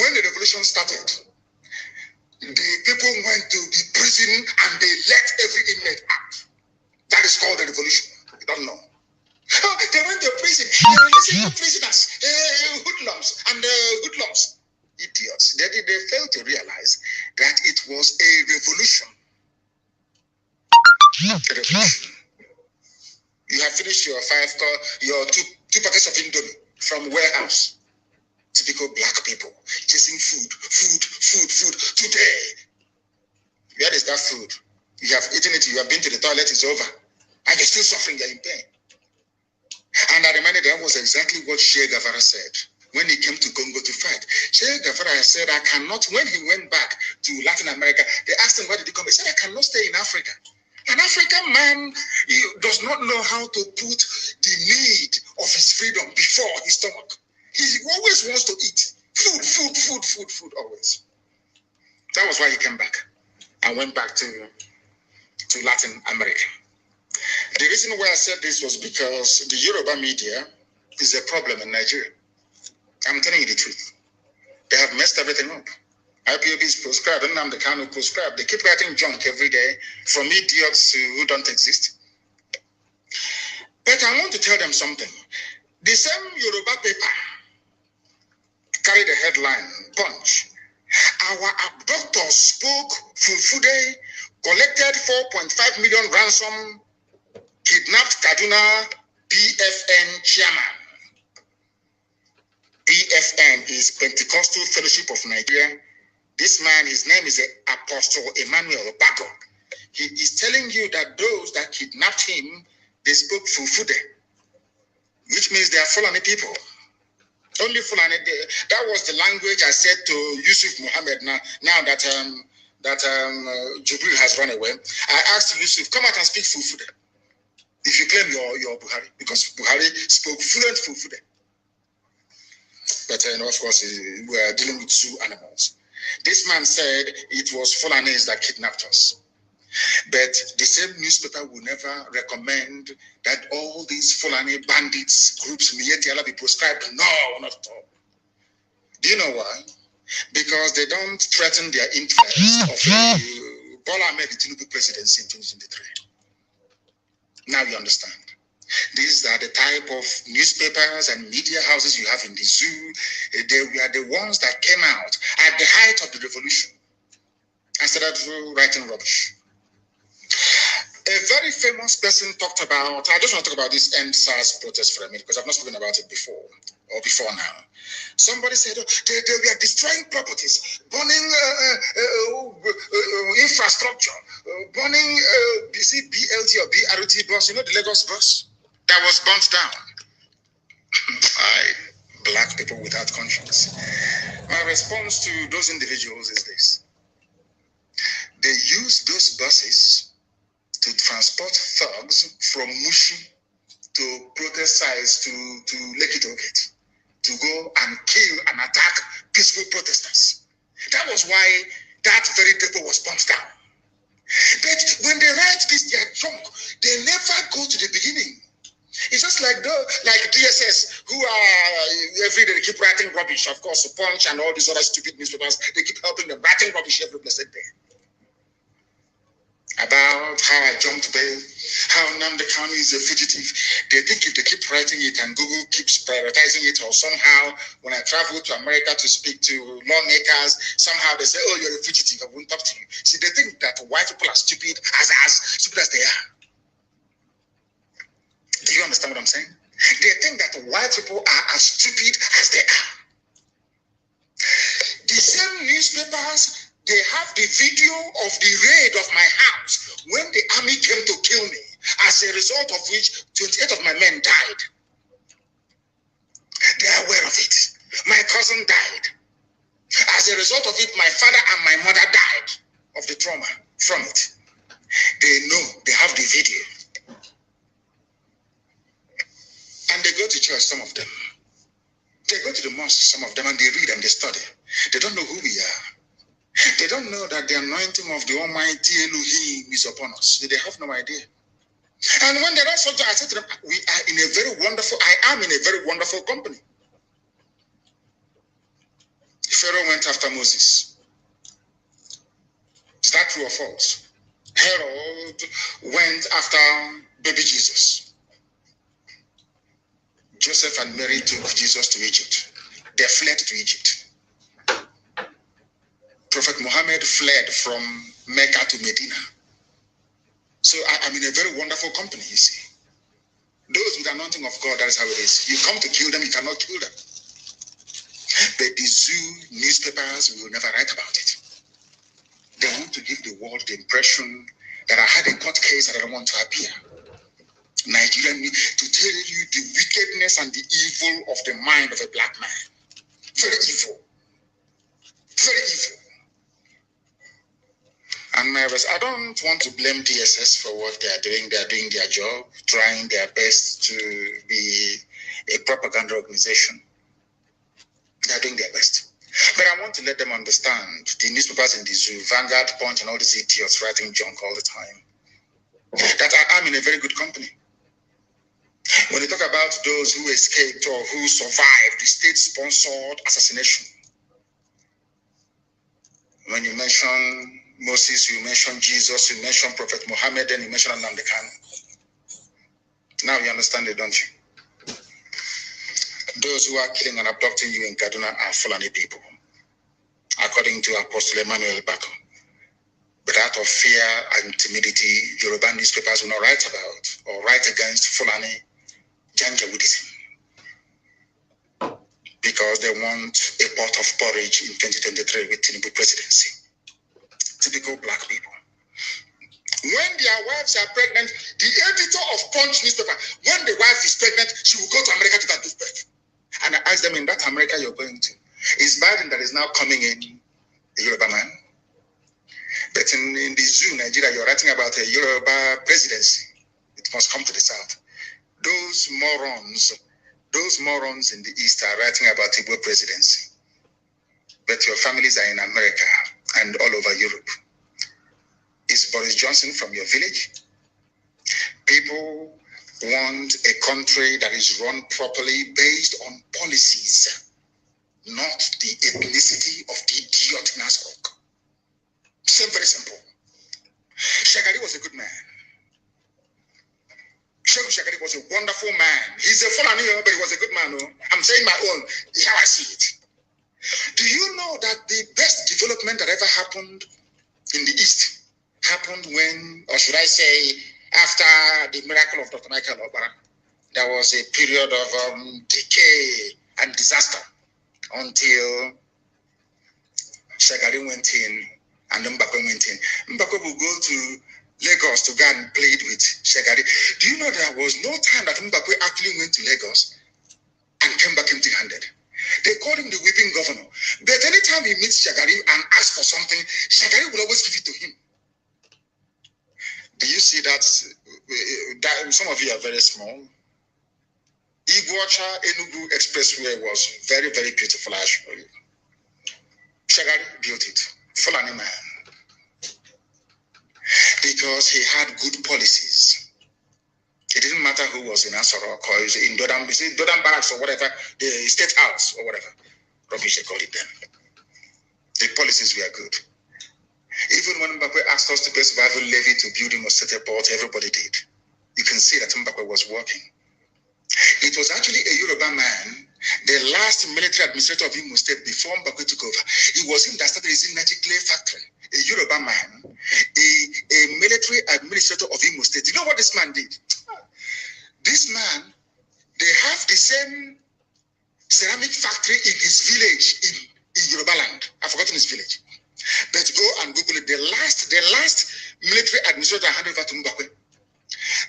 S1: When the revolution started, the people went to the prison and they let every inmate out. That is called the revolution. You don't know. Oh, they went to prison. They were releasing prisoners, hoodlums and hoodlums. Idiots. They failed to realize that it was a revolution. A revolution. You have finished your two packets of Indomie from warehouse. Typical black people chasing food. Today, where is that food? You have eaten it, you have been to the toilet, it's over. And you're still suffering, you're in pain. And I reminded that was exactly what Che Guevara said when he came to Congo to fight. Che Guevara said, I cannot, when he went back to Latin America, they asked him, why did he come? He said, I cannot stay in Africa. An African man does not know how to put the need of his freedom before his stomach. He always wants to eat. Food, always. That was why he came back and went back to Latin America. The reason why I said this was because the Yoruba media is a problem in Nigeria. I'm telling you the truth. They have messed everything up. IPOB is proscribed, Nnamdi Kanu proscribed. They keep writing junk every day from idiots who don't exist. But I want to tell them something. The same Yoruba paper carried the headline, Punch. Our abductors spoke Fulfude, collected 4.5 million ransom, kidnapped Kaduna PFN chairman. PFN is Pentecostal Fellowship of Nigeria. This man, his name is Apostle Emmanuel Bago. He is telling you that those that kidnapped him, they spoke Fulfude, which means they are Fulani people. Only Fulani. That was the language I said to Yusuf Muhammad. Now that Jubril has run away, I asked Yusuf, come out and speak Fulfude. If you claim you're Buhari, because Buhari spoke fluent Fulfude. But of course, we are dealing with two animals. This man said it was Fulanis that kidnapped us. But the same newspaper will never recommend that all these Fulani bandits groups Mietiala be proscribed. No, not at all. Do you know why? Because they don't threaten their interests of Bola Ahmed Tinubu presidency in 2023. Now you understand. These are the type of newspapers and media houses you have in the zoo. They were the ones that came out at the height of the revolution and started writing rubbish. A very famous person talked about, I just want to talk about this NSAS protest for a minute because I've not spoken about it before now. Somebody said they were destroying properties, burning infrastructure, burning BLT or BRT bus, you know, the Lagos bus that was burnt down. Black people without conscience. My response to those individuals is this. They use those buses to transport thugs from Mushi to protest sites to Lekki to go and kill and attack peaceful protesters. That was why that very depot was burnt down. But when they write this, they are drunk. They never go to the beginning. It's just like DSS, who are every day they keep writing rubbish. Of course, Punch and all these other stupid newspapers, they keep helping them writing rubbish every blessed day. About how I jumped bail, how Nnamdi Kanu is a fugitive. They think if they keep writing it and Google keeps prioritizing it, or somehow when I travel to America to speak to lawmakers, somehow they say, oh, you're a fugitive, I won't talk to you. See, they think that white people are stupid, as stupid as they are. Do you understand what I'm saying? They think that white people are as stupid as they are. The same newspapers, they have the video of the raid of my house when the army came to kill me, as a result of which 28 of my men died. They are aware of it. My cousin died. As a result of it, my father and my mother died of the trauma from it. They know, they have the video. church, some of them. They go to the mosque, some of them, and they read and they study. They don't know who we are. They don't know that the anointing of the Almighty Elohim is upon us. They have no idea. And when they don't something, I said to them, I am in a very wonderful company. Pharaoh went after Moses. Is that true or false? Herod went after baby Jesus. Joseph and Mary took Jesus to Egypt. They fled to Egypt. Prophet Muhammad fled from Mecca to Medina. So I'm in a very wonderful company, you see. Those with the anointing of God, that is how it is. You come to kill them, you cannot kill them. But the zoo newspapers will never write about it. They want to give the world the impression that I had a court case and I don't want to appear. Nigeria need to tell you the wickedness and the evil of the mind of a black man. Very evil. Very evil. And I don't want to blame DSS for what they are doing. They are doing their job, trying their best to be a propaganda organization. They are doing their best. But I want to let them understand, the newspapers in the zoo, Vanguard, Punch, and all these idiots writing junk all the time, that I am in a very good company. When you talk about those who escaped or who survived the state-sponsored assassination, when you mention Moses, you mention Jesus, you mention Prophet Muhammad, then you mention Nnamdi Kanu. Now you understand it, don't you? Those who are killing and abducting you in Kaduna are Fulani people, according to Apostle Emmanuel Bako. But out of fear and timidity, Yoruba newspapers will not write about or write against Fulani Janjaweedism, because they want a pot of porridge in 2023 with Tinubu presidency. Typical black people. When their wives are pregnant, the editor of Punch newspaper, when the wife is pregnant, she will go to America to give birth. And I ask them, in that America you're going to, is Biden that is now coming in a Yoruba man? But in the zoo, Nigeria, you're writing about a Yoruba presidency. It must come to the south. Those morons in the east are writing about Igbo presidency. But your families are in America and all over Europe. Is Boris Johnson from your village? People want a country that is run properly based on policies, not the ethnicity of the idiot in Asrock. Very simple. Shagari was a good man. Shagari was a wonderful man. He's a Fulani, but he was a good man. Oh. I'm saying my own, how I see it. Do you know that the best development that ever happened in the East happened when, or should I say, after the miracle of Dr. Michael Obara? There was a period of decay and disaster until Shagari went in and Mbakwe went in. Mbakwe will go to Lagos to go and plead with Shagari. Do you know there was no time that Mbakwe actually went to Lagos and came back empty-handed? They called him the weeping governor. But anytime he meets Shagari and asks for something, Shagari will always give it to him. Do you see that? Some of you are very small. Iguacha Enugu Expressway was very, very beautiful, I assure you. Shagari built it. Fulani man. Because he had good policies. It didn't matter who was in Asorok or in Dodam Barracks or whatever, the state house or whatever. Rubbish, they call it then. The policies were good. Even when Mbakwe asked us to pay survival levy to build him a state port, everybody did. You can see that Mbakwe was working. It was actually a Yoruba man, the last military administrator of Imo State before Mbakwe took over. It was him that started his clay factory. A Yoruba man, a military administrator of Imo State. You know what this man did? This man, they have the same ceramic factory in his village in Yoruba land. I've forgotten his village. But go and Google it. The last military administrator handed over to Mbakwe.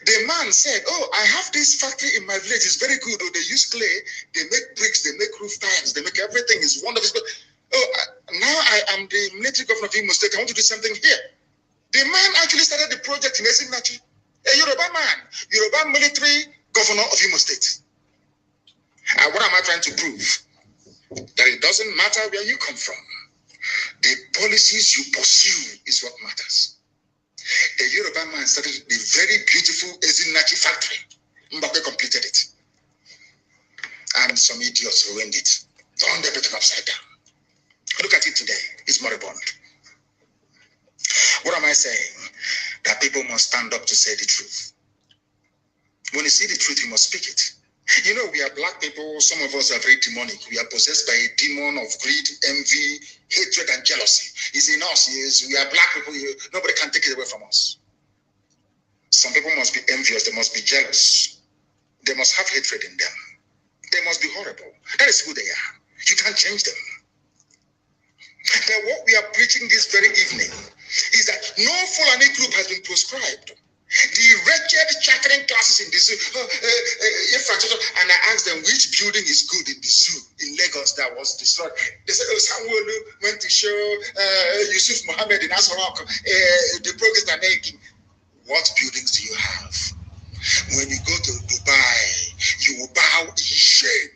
S1: The man said, "Oh, I have this factory in my village. It's very good. Oh, they use clay. They make bricks. They make roof tiles. They make everything. It's wonderful. Oh, now I am the military governor of Imo State. I want to do something here." The man actually started the project in Esinati. A Yoruba man, Yoruba military governor of Imo State. What am I trying to prove? That it doesn't matter where you come from. The policies you pursue is what matters. A Yoruba man started the very beautiful Ezinachi factory. Mbappe completed it. And some idiots ruined it. Turned everything upside down. Look at it today. It's moribund. What am I saying? That people must stand up to say the truth. When you see the truth, you must speak it. You know, we are black people. Some of us are very demonic. We are possessed by a demon of greed, envy, hatred, and jealousy. It's in us. We are black people. Nobody can take it away from us. Some people must be envious. They must be jealous. They must have hatred in them. They must be horrible. That is who they are. You can't change them. But what we are preaching this very evening is that no Fulani group has been proscribed. The wretched chattering classes in the zoo, infrastructure, and I asked them which building is good in the zoo in Lagos that was destroyed. They said, Samuel went to show Yusuf Mohammed in Asarok the progress they're making. What buildings do you have? When you go to Dubai, you will bow in shame.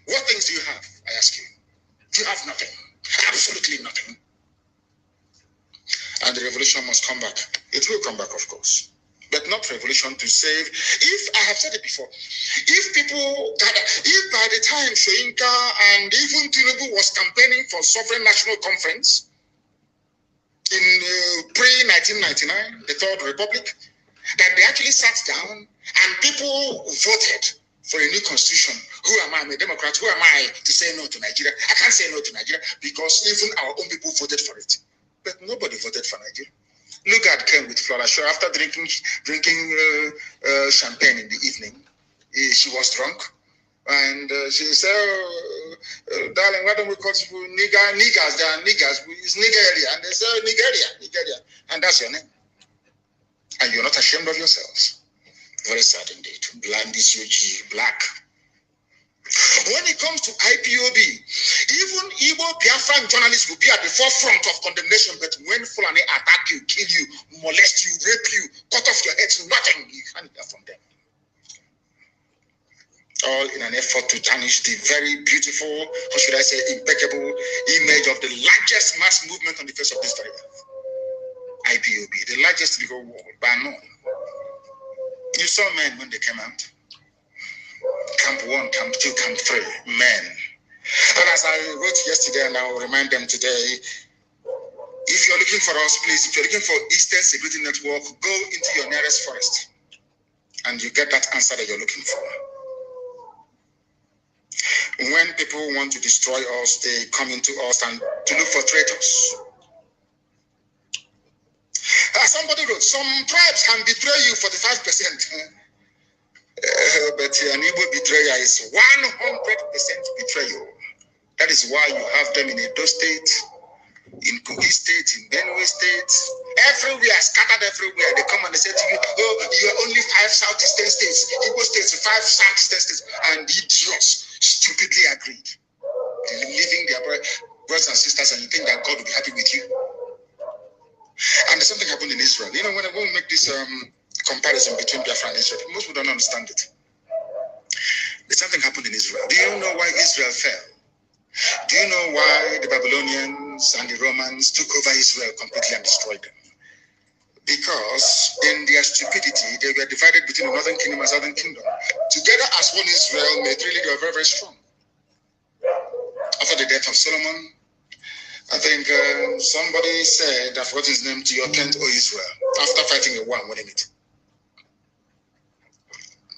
S1: What things do you have? I ask you. You have nothing. Absolutely nothing. And the revolution must come back. It will come back, of course. But not revolution to save. If, I have said it before, if people gather, if by the time Shoinka and even Tinubu was campaigning for Sovereign National Conference in pre-1999, the Third Republic, that they actually sat down and people voted for a new constitution. Who am I? I'm a Democrat. Who am I to say no to Nigeria? I can't say no to Nigeria because even our own people voted for it. But nobody voted for Nigeria. Look at Ken with Flora Shaw. After drinking champagne in the evening, she was drunk. And she said, darling, why don't we call people niggers? They are niggers. It's Nigeria. And they say, Nigeria. And that's your name. And you're not ashamed of yourselves. Very sad indeed. Blind is UG, black. When it comes to IPOB, even Igbo Biafran journalists will be at the forefront of condemnation, but when Fulani attack you, kill you, molest you, rape you, cut off your heads, nothing you can hear from them. All in an effort to tarnish the very beautiful, or should I say impeccable, image of the largest mass movement on the face of this very earth. IPOB, the largest in the whole world, by none. You saw men when they came out. Camp 1, Camp 2, Camp 3, men. And as I wrote yesterday, and I will remind them today, if you're looking for us, please, if you're looking for Eastern Security Network, go into your nearest forest, and you get that answer that you're looking for. When people want to destroy us, they come into us and to look for traitors. Somebody wrote, some tribes can betray you 45%. But an Igbo betrayer is 100% betrayal. That is why you have them in Edo State, in Kogi State, in Benue State, everywhere, scattered everywhere. They come and they say to you, oh, you are only 5 southeastern states, Igbo states, 5 southeastern states, and the idiots stupidly agreed. They're leaving their brothers and sisters, and you think that God will be happy with you. And there's something happened in Israel. You know, when I go and make this comparison between Biafra and Israel, most people don't understand it. There's something happened in Israel. Do you know why Israel fell? Do you know why the Babylonians and the Romans took over Israel completely and destroyed them? Because in their stupidity, they were divided between the northern kingdom and southern kingdom. Together as one Israel, they were very, very strong. After the death of Solomon, I think somebody said, I forgot his name, to your tent, O Israel, after fighting a war and winning it.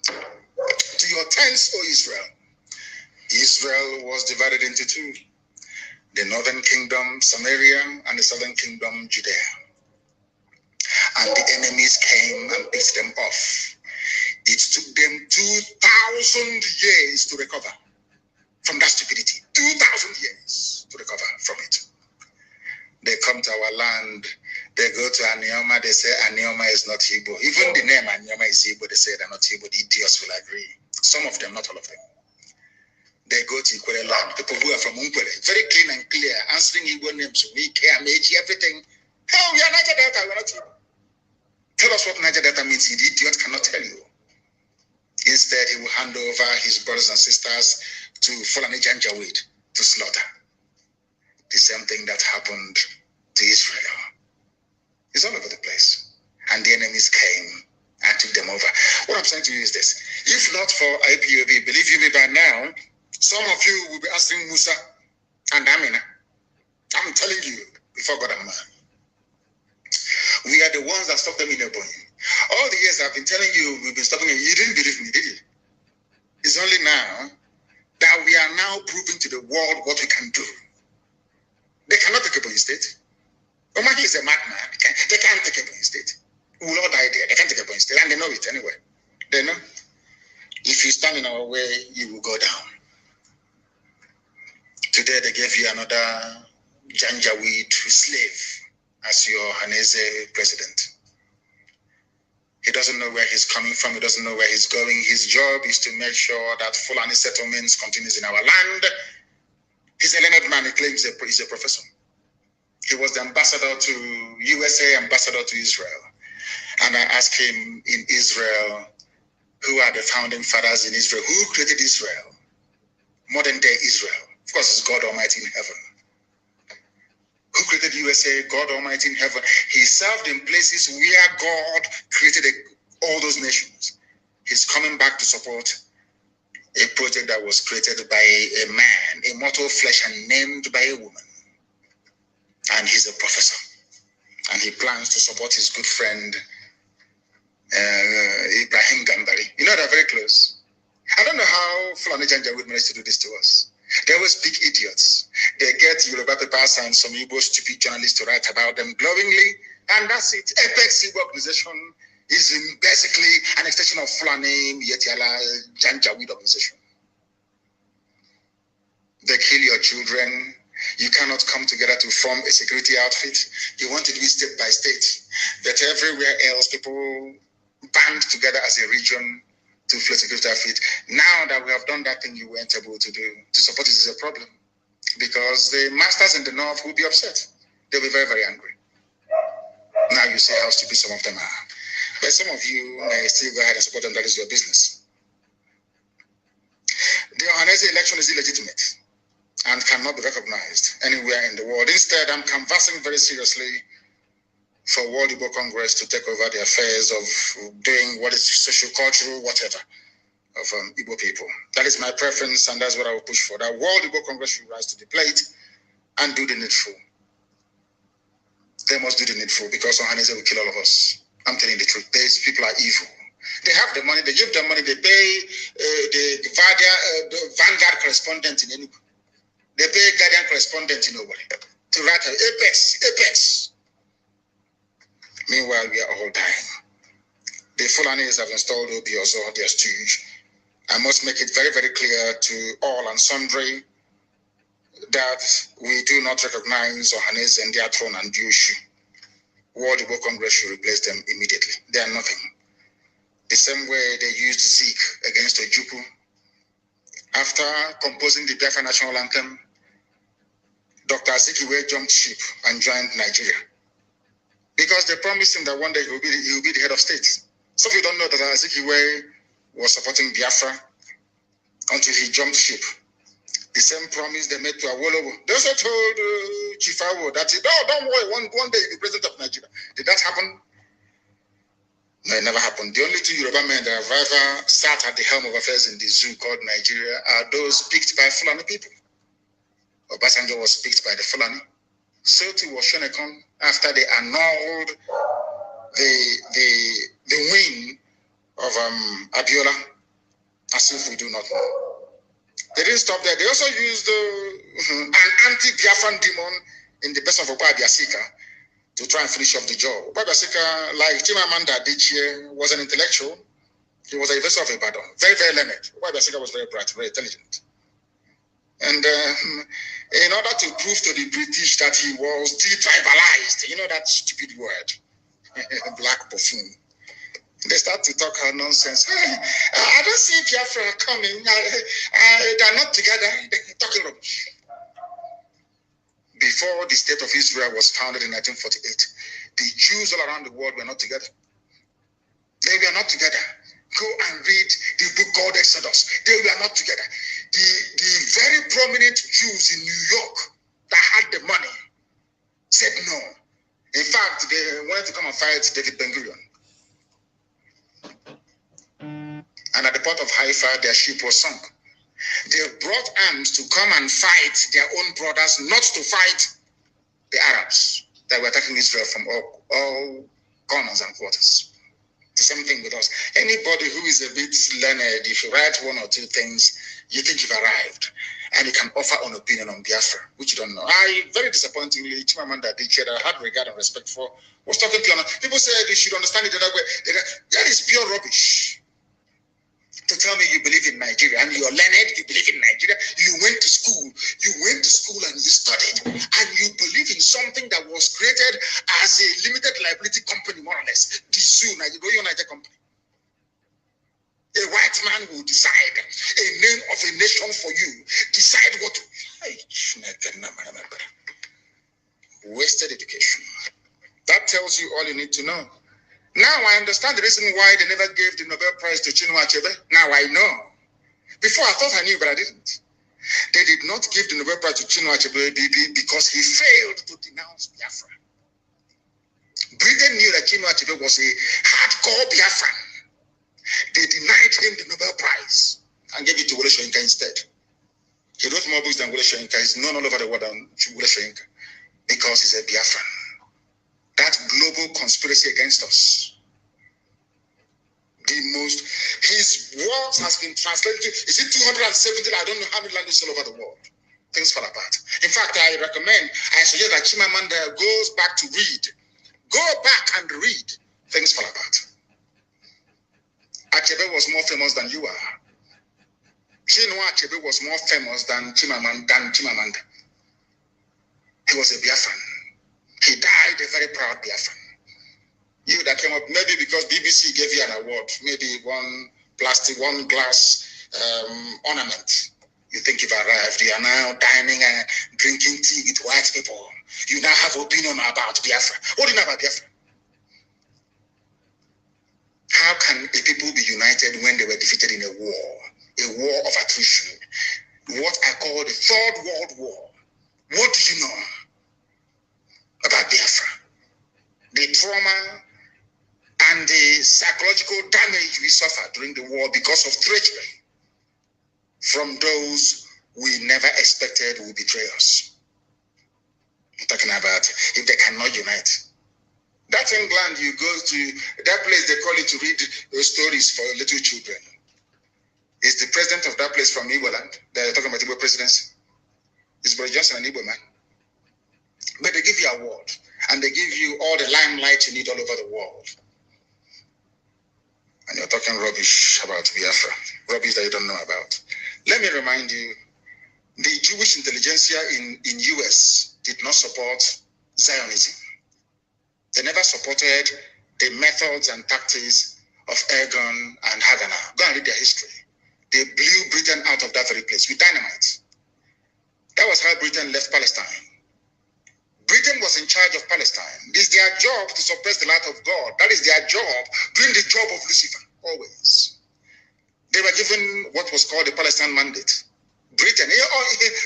S1: To your tents, O Israel. Israel was divided into 2. The northern kingdom, Samaria, and the southern kingdom, Judea. And the enemies came and picked them off. It took them 2,000 years to recover from that stupidity. 2,000 years to recover from it. They come to our land, they go to Anioma, they say Anioma is not Igbo. Even the name Anioma is Igbo, they say they're not Igbo. The idiots will agree. Some of them, not all of them. They go to Ikwere land, people who are from Unkwere, very clean and clear, answering Igbo names, Wike, Ameji, everything. Hell, we are Niger Delta, we're not Igbo. Tell us what Niger Delta means. The idiot cannot tell you. It's instead he will hand over his brothers and sisters to Fulani Janjaweed to slaughter. The same thing that happened to Israel. It's all over the place. And the enemies came and took them over. What I'm saying to you is this. If not for IPOB, believe you me, by now, some of you will be asking Musa and Amina. I'm telling you, before God and man. We are the ones that stopped them in Ebonyi. All the years I've been telling you, we've been stopping them. You didn't believe me, did you? It's only now that we are now proving to the world what we can do. They cannot take Ebonyi State. Omagi is a madman. They can't take Ebonyi State. We will all die there. They can't take Ebonyi State. And they know it anyway. They know. If you stand in our way, you will go down. Today they gave you another Janjaweed slave as your Hanese president. He doesn't know where he's coming from. He doesn't know where he's going. His job is to make sure that Fulani settlements continues in our land. He's a learned man. He claims he's a professor. He was the ambassador to USA, ambassador to Israel. And I asked him in Israel, who are the founding fathers in Israel? Who created Israel? Modern day Israel. Of course, it's God Almighty in heaven. Who created USA? God Almighty in heaven. He served in places where God created all those nations. He's coming back to support a project that was created by a man, a mortal flesh, and named by a woman. And he's a professor. And he plans to support his good friend, Ibrahim Gambari. You know, they're very close. I don't know how Fulani Janjaweed managed to do this to us. They always pick idiots. They get Yoruba papers and some Igbo stupid journalists to write about them glowingly, and that's it. Apex Igbo organization is basically an extension of Fulani Yetiala Janjaweed organization. They kill your children. You cannot come together to form a security outfit. You want to do it state by state. But everywhere else, people band together as a region to float security outfit. Now that we have done that thing you weren't able to do, to support it is a problem. Because the masters in the north will be upset. They'll be very, very angry. Now you see how stupid some of them are. But some of you may still go ahead and support them. That is your business. The Ohanese election is illegitimate and cannot be recognized anywhere in the world. Instead, I'm canvassing very seriously for World Igbo Congress to take over the affairs of doing what is social, cultural, whatever, of Igbo people. That is my preference, and that's what I will push for. That World Igbo Congress should rise to the plate and do the needful. They must do the needful, because Ohanese will kill all of us. I'm telling you the truth. These people are evil. They have the money, they give them money, they pay the Vanguard correspondent in Enugu. They pay Guardian correspondent in Owerri to write Apex. Meanwhile, we are all dying. The Fulanis have installed Obiozo, their stooge. I must make it very, very clear to all and sundry that we do not recognize Ohanese and their throne and Dioshu. World Igbo Congress should replace them immediately. They are nothing. The same way they used Zeke against Ojukwu. After composing the Biafra national anthem, Dr. Azikiwe jumped ship and joined Nigeria. Because they promised him that one day he will be the head of state. Some of you don't know that Azikiwe was supporting Biafra until he jumped ship. The same promise they made to Awolowo. They also told Chief Awo that, don't worry, one day he'll be president of Nigeria. Did that happen? No, it never happened. The only two Yoruba men that have ever sat at the helm of affairs in the zoo called Nigeria are those picked by Fulani people. Obasanjo was picked by the Fulani. So too was Shonekon after they annulled the win of Abiola, as if we do not know. They didn't stop there. They also used an anti-Biafran demon in the person of Obabiasika to try and finish off the job. Obabiasika, like Chimamanda Adichie, was an intellectual. He was a investor of Ibadan. Very, very learned. Obabiasika was very bright, very intelligent. And in order to prove to the British that he was de-tribalized, you know that stupid word, black buffoon, they start to talk nonsense. I don't see Biafra coming. They're not together. They're talking rubbish. Before the state of Israel was founded in 1948, the Jews all around the world were not together. They were not together. Go and read the book called Exodus. They were not together. The very prominent Jews in New York that had the money said no. In fact, they wanted to come and fight David Ben-Gurion. And at the port of Haifa, their ship was sunk. They brought arms to come and fight their own brothers, not to fight the Arabs that were attacking Israel from all corners and quarters. The same thing with us. Anybody who is a bit learned, if you write one or two things, you think you've arrived. And you can offer an opinion on Biafra, which you don't know. Very disappointingly, Chimamanda Adichie, that I had regard and respect for, was talking to people say they should understand it the other way. That is pure rubbish. To tell me you believe in Nigeria and you're learned, you believe in Nigeria, you went to school and you studied, and you believe in something that was created as a limited liability company, more or less, the zoo, Nigeria company. A white man will decide a name of a nation for you, decide what to... Wasted education. That tells you all you need to know. Now I understand the reason why they never gave the Nobel Prize to Chinua Achebe. Now I know. Before I thought I knew, but I didn't. They did not give the Nobel Prize to Chinua Achebe because he failed to denounce Biafra. Britain knew that Chinua Achebe was a hardcore Biafran. They denied him the Nobel Prize and gave it to Wole Soyinka instead. He wrote more books than Wole Soyinka. He's known all over the world than Wole Soyinka because he's a Biafran. That global conspiracy against us. His works has been translated to, is it 270? I don't know how many languages all over the world. Things fall apart. In fact, I suggest that Chimamanda goes back to read. Go back and read. Things fall apart. Achebe was more famous than you are. Chinua Achebe was more famous than Chimamanda. He was a Biafran. He died a very proud Biafran. You that came up, maybe because BBC gave you an award, maybe one glass ornament. You think you've arrived. You are now dining and drinking tea with white people. You now have opinion about Biafra. What do you know about Biafra? How can a people be united when they were defeated in a war of attrition? What I call the Third World War. What do you know about Biafra? The trauma and the psychological damage we suffered during the war because of treachery from those we never expected would betray us. I'm talking about if they cannot unite. That's England, you go to that place, they call it to read those stories for little children. Is the president of that place from Igbo land? They're talking about Igbo presidency. It's Boris Johnson, an Igbo man. But they give you an award, and they give you all the limelight you need all over the world. And you're talking rubbish about Biafra, rubbish that you don't know about. Let me remind you, the Jewish intelligentsia in US did not support Zionism. They never supported the methods and tactics of Ergon and Haganah. Go and read their history. They blew Britain out of that very place with dynamite. That was how Britain left Palestine. Britain was in charge of Palestine. It is their job to suppress the light of God. That is their job, doing the job of Lucifer, always. They were given what was called the Palestine Mandate. Britain,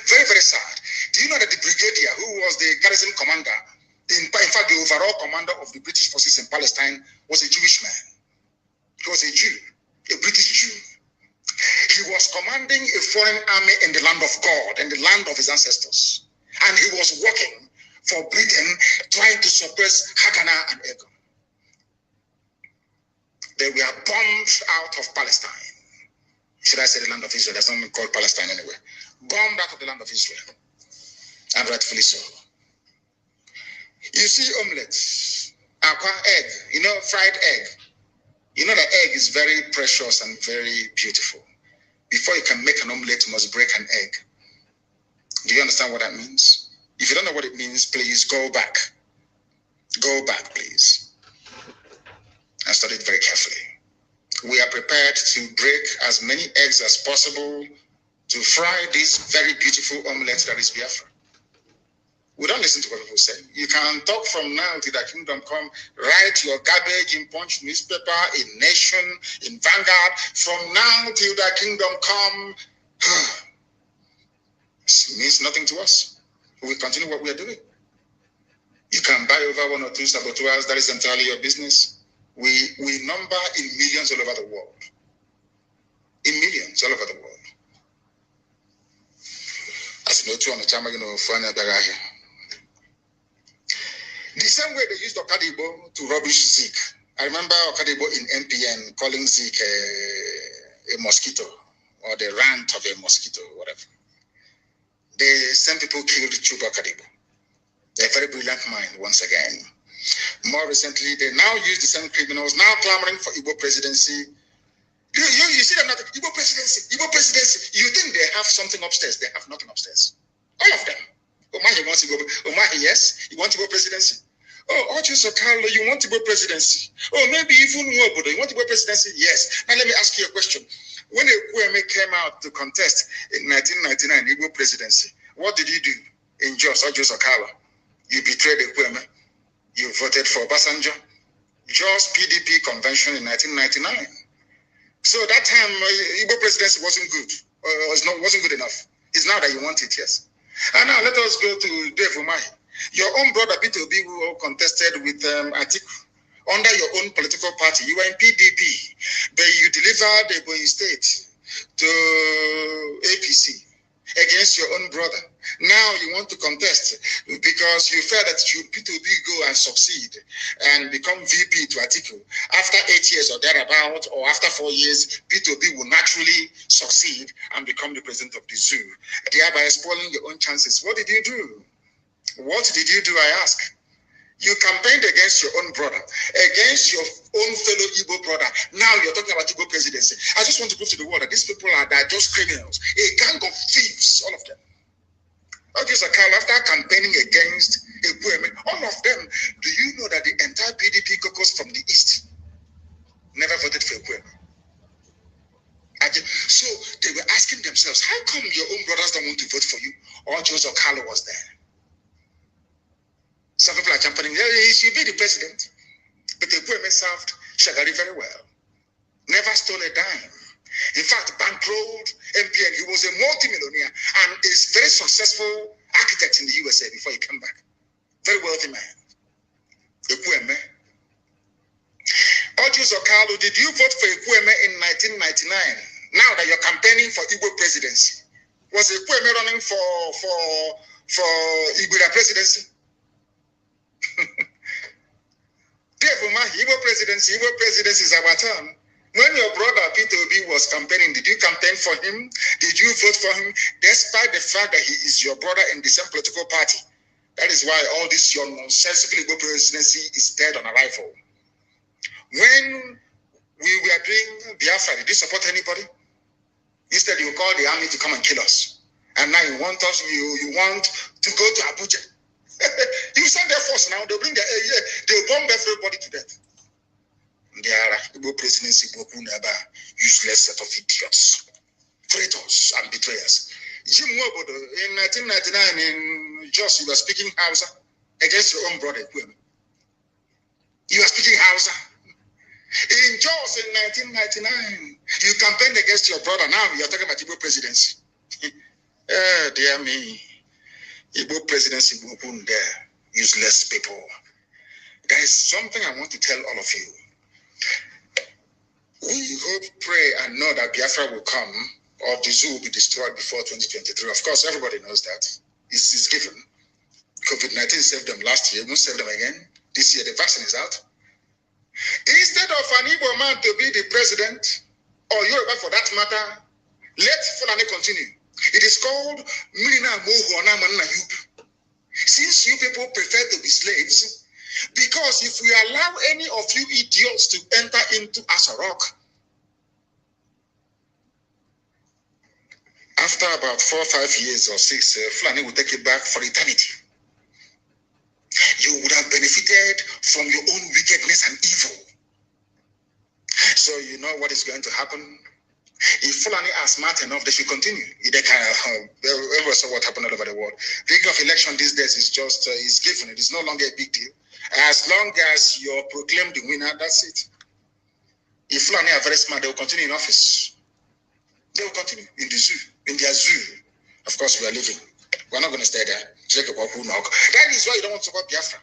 S1: very, very sad. Do you know that the brigadier, who was the garrison commander, in fact, the overall commander of the British forces in Palestine, was a Jewish man. He was a Jew, a British Jew. He was commanding a foreign army in the land of God, in the land of his ancestors. And he was working for Britain, trying to suppress Haganah and Ergon. They were bombed out of Palestine. Should I say the land of Israel? There's something called Palestine anyway. Bombed out of the land of Israel. And rightfully so. You see omelets, aqua egg, fried egg. You know that egg is very precious and very beautiful. Before you can make an omelet, you must break an egg. Do you understand what that means? If you don't know what it means, please go back. Go back, please. And study it very carefully. We are prepared to break as many eggs as possible to fry this very beautiful omelette that is Biafra. We don't listen to what people say. You can talk from now till the kingdom come, write your garbage in Punch newspaper, in Nation, in Vanguard. From now till the kingdom come, it means nothing to us. We continue what we are doing. You can buy over 1 or 2 saboteurs. That is entirely your business. We number in millions all over the world. In millions all over the world. As you know, too, on the time, the same way they used Okadibo to rubbish Zeke. I remember Okadibo in NPN calling Zeke a mosquito, or the rant of a mosquito, whatever. The same people killed Chuba Okadibo. A very brilliant mind, once again. More recently, they now use the same criminals, now clamoring for Igbo presidency. You see them not, Igbo presidency, Igbo presidency. You think they have something upstairs? They have nothing upstairs. All of them. Omahi wants to go. Omahi, yes, you want to go presidency. Oh, Ocho Carlo, you want to go presidency. Oh, maybe even Nwobodo, you want to go presidency? Yes. Now let me ask you a question. When Ekwueme came out to contest in 1999 Igbo presidency, what did you do in Jos, Ocho Carlo? You betrayed Ekwueme. You voted for Obasanjo. Jos PDP convention in 1999. So that time, Igbo presidency wasn't good. Wasn't good enough. It's now that you want it, yes. And now let us go to Dave Umahi. Your own brother Peter Obi, who contested with Atiku under your own political party. You were in PDP, but you delivered Ebonyi State to APC against your own brother. Now you want to contest because you felt that should Peter Obi go and succeed and become VP to Atiku, after 8 years or thereabout, or after 4 years, Peter Obi will naturally succeed and become the president of the zoo, thereby spoiling your own chances. What did you do? What did you do, I ask? You campaigned against your own brother, against your own fellow Igbo brother. Now you're talking about Igbo presidency. I just want to prove to the world that these people are just criminals, a gang of thieves, all of them. After campaigning against Ekwueme, all of them, do you know that the entire PDP caucus from the East never voted for Ekwueme? So they were asking themselves, how come your own brothers don't want to vote for you? Or Joseph Carlo was there. Some people are championing, he should be the president. But Ekwueme served Shagari very well. Never stole a dime. In fact, bankrolled MPN. He was a multimillionaire and a very successful architect in the USA before he came back. Very wealthy man. Ekwueme. Ojo Carlo, did you vote for Ekwueme in 1999? Now that you're campaigning for Igbo presidency, was Ekwueme running for Igbo presidency? Igbo presidency is our turn. When your brother Peter Obi was campaigning, did you campaign for him? Did you vote for him? Despite the fact that he is your brother in the same political party. That is why all this your nonsensical Igbo presidency is dead on arrival. When we were doing Biafra, did you support anybody? Instead, you call the army to come and kill us. And now you want to go to Abuja. You send their force now, they'll bring they'll bomb everybody to death. They are Igbo presidency, useless set of idiots, traitors and betrayers. Jim Nwobodo, in 1999 in Jos, you were speaking Hausa against your own brother. You were speaking Hausa. In Jos in 1999, you campaigned against your brother. Now you're talking about Igbo presidency. Dear me. Igbo presidency, there, useless people. There is something I want to tell all of you. We hope, pray, and know that Biafra will come, or the zoo will be destroyed before 2023. Of course, everybody knows that. It's given. COVID-19 saved them last year. Won't save them again. This year, the vaccine is out. Instead of an Igbo man to be the president, or Yoruba for that matter, let Fulani continue. It is called Mirina Mohu Onamanna Yup. Since you people prefer to be slaves, because if we allow any of you idiots to enter into Asarok, after about 4 or 5 years or 6, Fulani will take it back for eternity. You would have benefited from your own wickedness and evil. So you know what is going to happen? If Fulani are smart enough, they should continue. They can. We saw what happened all over the world. The issue of election these days is just is given. It is no longer a big deal. As long as you're proclaimed the winner, that's it. If Fulani are very smart, they will continue in office. They will continue in the zoo, in their zoo. Of course, we are living. We're not going to stay there. That is why you don't want to support Biafra.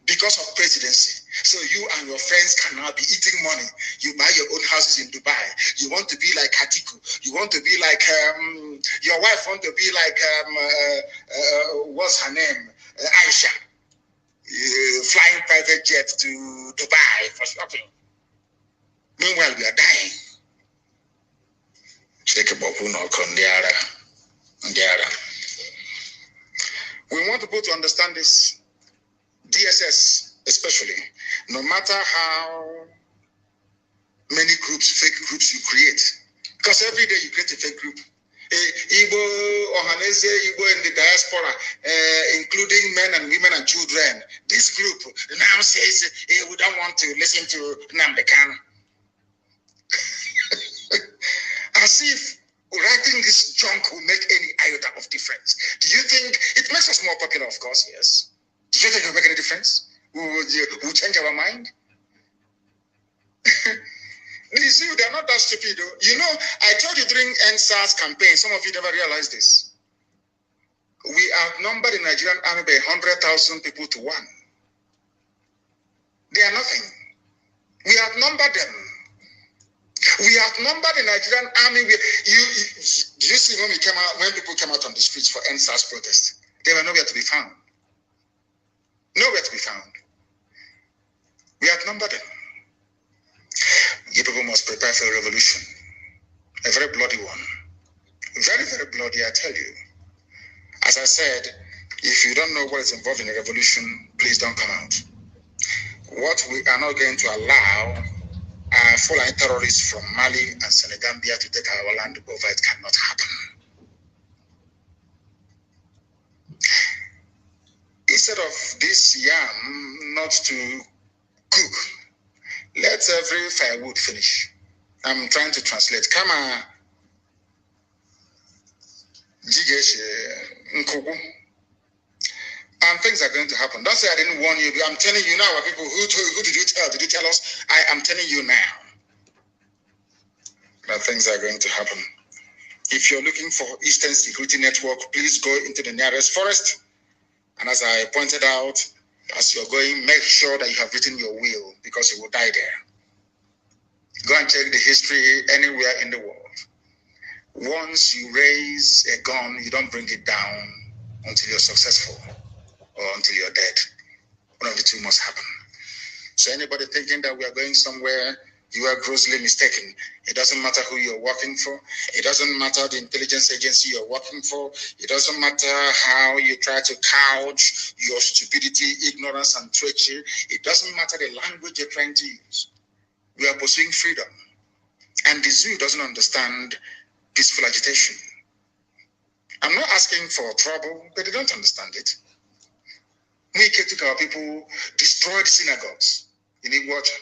S1: Because of presidency. So you and your friends can now be eating money. You buy your own houses in Dubai. You want to be like Hatiku. You want to be like, your wife want to be like, what's her name? Aisha. Flying private jet to Dubai for shopping. Meanwhile, we are dying. We want people to understand this. DSS especially, no matter how many groups, fake groups you create, because every day you create a fake group. Igbo, Ohanese, Igbo in the diaspora, including men and women and children. This group now says we don't want to listen to Nnamdi Kanu. As if writing this junk will make any iota of difference. Do you think it makes us more popular? Of course, yes. Do you think it will make any difference? We'll change our mind? They're not that stupid, though. You know, I told you during NSAS campaign, some of you never realized this. We outnumbered the Nigerian army by 100,000 people to 1. They are nothing. We outnumbered them. We outnumbered the Nigerian army. Did you see when people came out on the streets for NSAS protest? They were nowhere to be found. Nowhere to be found. We outnumbered them. You people must prepare for a revolution. A very bloody one. Very, very bloody, I tell you. As I said, if you don't know what is involved in a revolution, please don't come out. What we are not going to allow are Fulani terrorists from Mali and Senegambia to take our land over. It cannot happen. Instead of this yam not to cook, let every firewood finish. I'm trying to translate. Kama jigeshe nkugu. And things are going to happen. Don't say I didn't warn you. I'm telling you now, people. Who did you tell? Did you tell us? I am telling you now that things are going to happen. If you're looking for Eastern Security Network, please go into the nearest forest. And as I pointed out, as you're going, make sure that you have written your will, because you will die there. Go and check the history anywhere in the world. Once you raise a gun, you don't bring it down until you're successful or until you're dead. One of the two must happen. So anybody thinking that we are going somewhere, you are grossly mistaken. It doesn't matter who you're working for. It doesn't matter the intelligence agency you're working for. It doesn't matter how you try to couch your stupidity, ignorance, and treachery. It doesn't matter the language you're trying to use. We are pursuing freedom. And the zoo doesn't understand peaceful agitation. I'm not asking for trouble, but they don't understand it. We took our people, destroyed synagogues in Iguacha.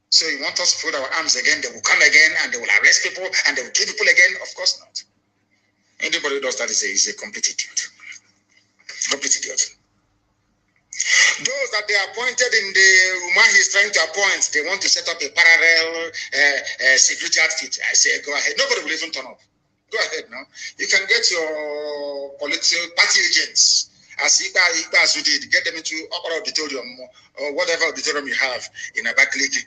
S1: So you want us to put our arms again, they will come again and they will arrest people and they will kill people again? Of course not. Anybody who does that is a complete idiot. Complete idiot. Those that they appointed in the woman he's trying to appoint, they want to set up a parallel security outfit. I say, go ahead. Nobody will even turn up. Go ahead now. You can get your political party agents, as you did, get them into upper auditorium or whatever auditorium you have in Abakaliki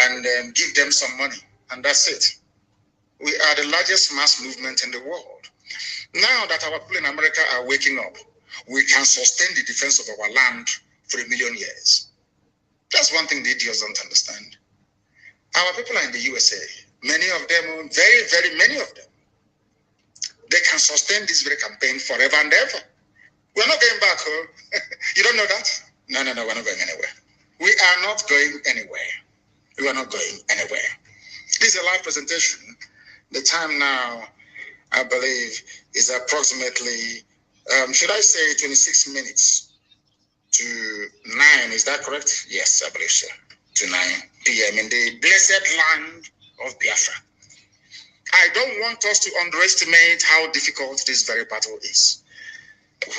S1: and give them some money. And that's it. We are the largest mass movement in the world. Now that our people in America are waking up, we can sustain the defense of our land for 1 million years. That's one thing the idiots don't understand. Our people are in the USA. Many of them, very, very many of them, they can sustain this very campaign forever and ever. We're not going back, huh? You don't know that? No, we're not going anywhere. We are not going anywhere. We are not going anywhere. This is a live presentation. The time now, I believe, is approximately, should I say 26 minutes to 9? Is that correct? Yes, I believe so. To 9 p.m. in the blessed land of Biafra. I don't want us to underestimate how difficult this very battle is.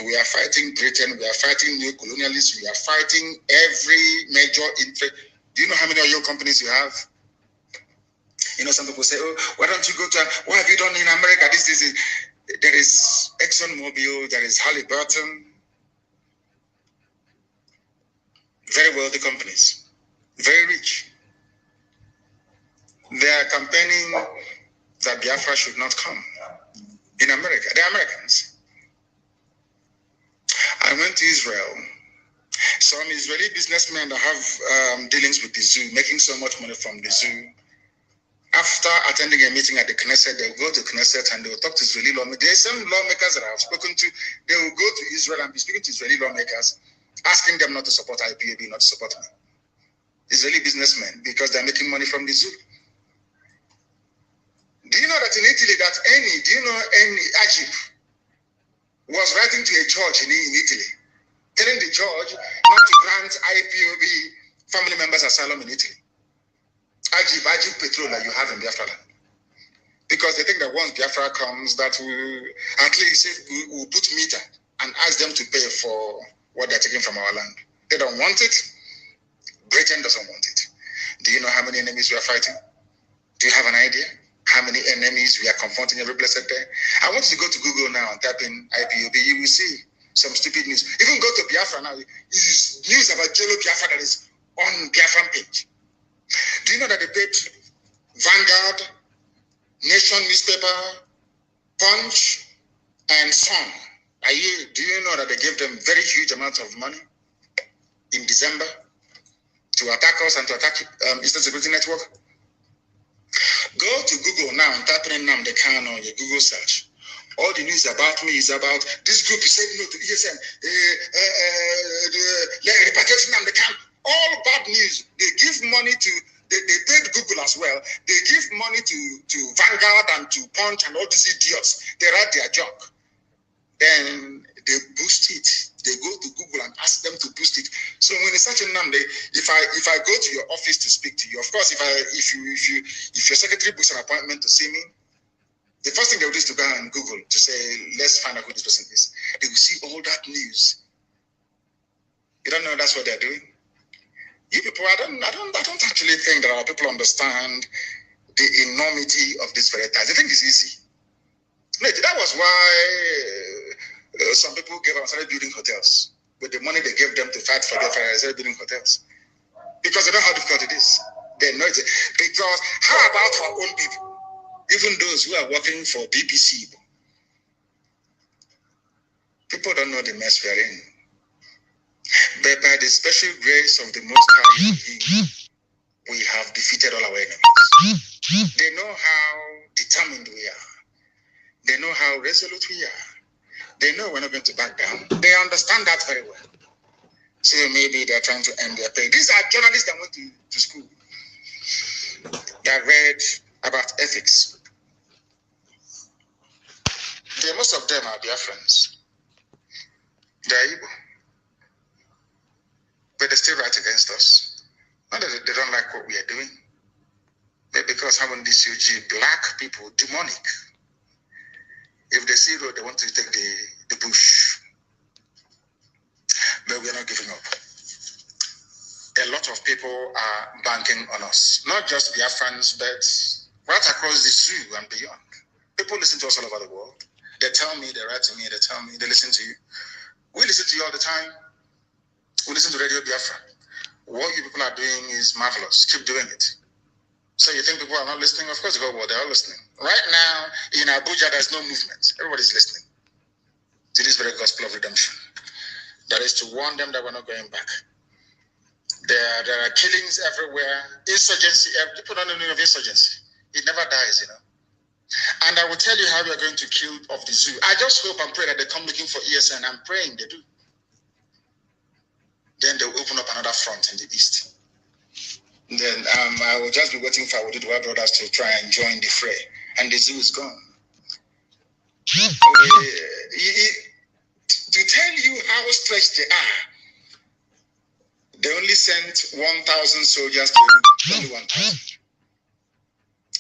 S1: We are fighting Britain, we are fighting neo-colonialists, we are fighting every major interest. Do you know how many oil companies you have? You know, some people say, oh, why don't you go to, what have you done in America? There is ExxonMobil, there is Halliburton, very wealthy companies, very rich. They are campaigning that Biafra should not come in America. They're Americans. I went to Israel. Some Israeli businessmen that have dealings with the zoo, making so much money from the zoo. After attending a meeting at the Knesset, they'll go to Knesset and they'll talk to Israeli lawmakers. There are some lawmakers that I've spoken to. They will go to Israel and be speaking to Israeli lawmakers, asking them not to support IPOB, not to support me. Israeli businessmen, because they're making money from the zoo. Do you know that in Italy, any Ajib was writing to a judge in Italy, telling the judge not to grant IPOB family members asylum in Italy? Ajib petrol that you have in Biafra land. Because they think that once Biafra comes, that will at least we'll put meter and ask them to pay for what they're taking from our land. They don't want it. Britain doesn't want it. Do you know how many enemies we are fighting? Do you have an idea? How many enemies we are confronting every blessed day? I want you to go to Google now and type in IPOB. You will see some stupid news. Even go to Biafra now. It's news about Jello Biafra that is on Biafran page. Do you know that they paid Vanguard, Nation newspaper, Punch, and Sun? Do you know that they gave them very huge amounts of money in December to attack us and to attack Eastern Security Network? Go to Google now and type in Nnamdi Kanu on your Google search. All the news about me is about this group is saying no to ESN. Repatriation Nnamdi Kanu. All bad news. They give money to, they paid Google as well. They give money to Vanguard and to Punch and all these idiots. They write their junk. Then they boost it. They go to Google and ask them to boost it. So when it's such a Nnamdi, if I go to your office to speak to you, of course, if your secretary books an appointment to see me, the first thing they will do is to go and Google to say, let's find out who this person is. They will see all that news. You don't know that's what they're doing? You people, I don't actually think that our people understand the enormity of this very task. They think it's easy. That was why some people gave up and started building hotels. With the money they gave them to fight for their fire, they started building hotels. Because they know how difficult it is. They know it. Because how about our own people? Even those who are working for BBC. People don't know the mess we are in. But by the special grace of the Most High, we have defeated all our enemies. They know how determined we are. They know how resolute we are. They know we're not going to back down. They understand that very well. So maybe they're trying to end their pain. These are journalists that went to school. That read about ethics. Most of them are Biafrans. They're Igbo. But they still write against us. Not that they don't like what we are doing, but because having this UG black people demonic. If they see road, they want to take the bush. But we are not giving up. A lot of people are banking on us. Not just Biafrans, but right across the zoo and beyond. People listen to us all over the world. They tell me, they write to me, they tell me, they listen to you. We listen to you all the time. We listen to Radio Biafra. What you people are doing is marvelous. Keep doing it. So you think people are not listening? Of course, well, they are listening. Right now, in Abuja, there's no movement. Everybody's listening to this very gospel of redemption. That is to warn them that we're not going back. There are killings everywhere. Insurgency. People don't know of insurgency. It never dies, you know. And I will tell you how we are going to kill off the zoo. I just hope and pray that they come looking for ESN. I'm praying they do. Then they'll open up another front in the east. Then I will just be waiting for our Oduduwa brothers to try and join the fray. And the zoo is gone. To tell you how stretched they are, they only sent 1,000 soldiers to only 1,000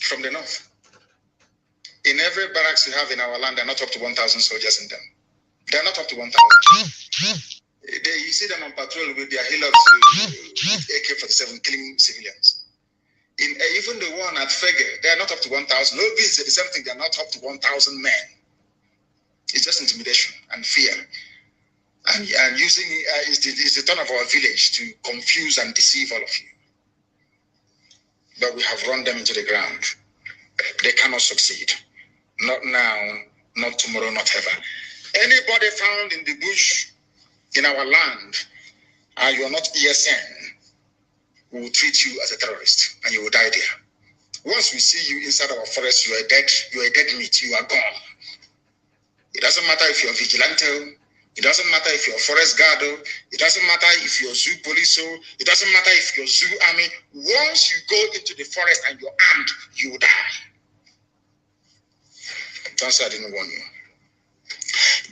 S1: from the north. In every barracks you have in our land, there are not up to 1,000 soldiers in them. They are not up to 1,000. You see them on patrol with their hillocks with AK-47 killing civilians. Even the one at Fege, they are not up to 1,000. No, this is the same thing. They are not up to 1,000 men. It's just intimidation and fear. And using it's the turn of our village to confuse and deceive all of you. But we have run them into the ground. They cannot succeed. Not now, not tomorrow, not ever. Anybody found in the bush in our land, and you are not ESN, we will treat you as a terrorist and you will die there. Once we see you inside our forest, you are dead meat, you are gone. It doesn't matter if you're vigilante, it doesn't matter if you're forest guard, it doesn't matter if you're zoo police, it doesn't matter if you're zoo army. Once you go into the forest and you're armed, you will die. Don't say I didn't warn you.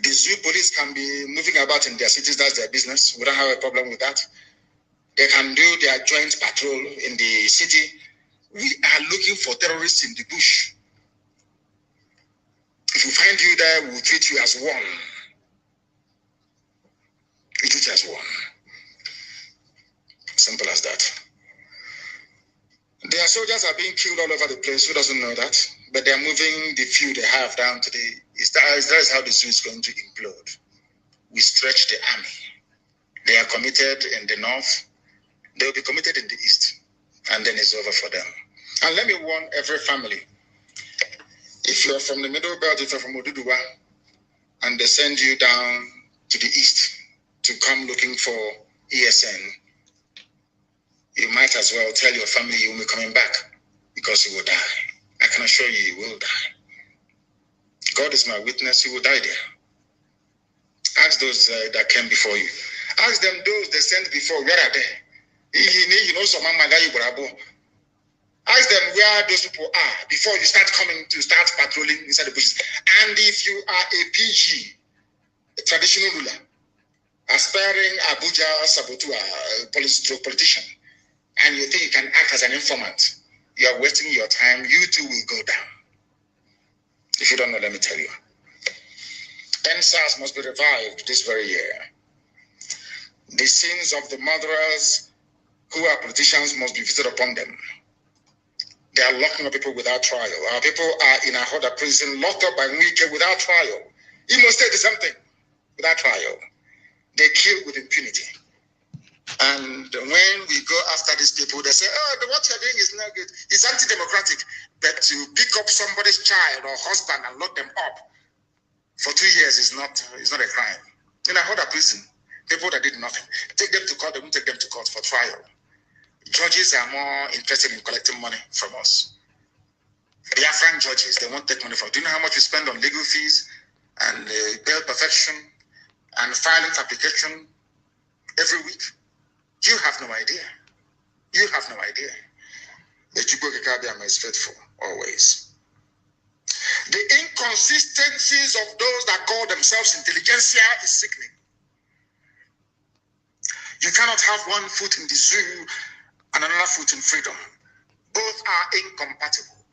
S1: The zoo police can be moving about in their cities, that's their business. We don't have a problem with that. They can do their joint patrol in the city. We are looking for terrorists in the bush. If we find you there, we'll treat you as one. We treat you as one. Simple as that. Their soldiers are being killed all over the place. Who doesn't know that? But they're moving the few they have down to the... That is how the zoo is going to implode. We stretch the army. They are committed in the north. They will be committed in the east. And then it's over for them. And let me warn every family. If you're from the middle belt, if you're from Oduduwa, and they send you down to the east to come looking for ESN, you might as well tell your family you will be coming back because you will die. I can assure you, you will die. God is my witness, you will die there. Ask those that came before you. Ask them those they sent before, where are they? Ask them where those people are before you start patrolling inside the bushes. And if you are a PG, a traditional ruler, aspiring Abuja Sabotua politician, and you think you can act as an informant, you are wasting your time. You too will go down. If you don't know, let me tell you. NSAS must be revived this very year. The sins of the murderers who are politicians must be visited upon them. They are locking up people without trial. Our people are in a Ahoda prison, locked up by Wike without trial. He must say the same thing, without trial. They kill with impunity. And when we go after these people, they say, oh, what you're doing is not good. It's anti-democratic. But to pick up somebody's child or husband and lock them up for 2 years is not a crime. In Ahoda prison, people that did nothing, take them to court, they won't take them to court for trial. Judges are more interested in collecting money from us. They are frank judges. They won't take money from us. Do you know how much we spend on legal fees and bail perfection and filing application every week? You have no idea. You have no idea. But Chukwukekabiyama is faithful, always. The inconsistencies of those that call themselves intelligentsia is sickening. You cannot have one foot in the zoo and another foot in freedom. Both are incompatible.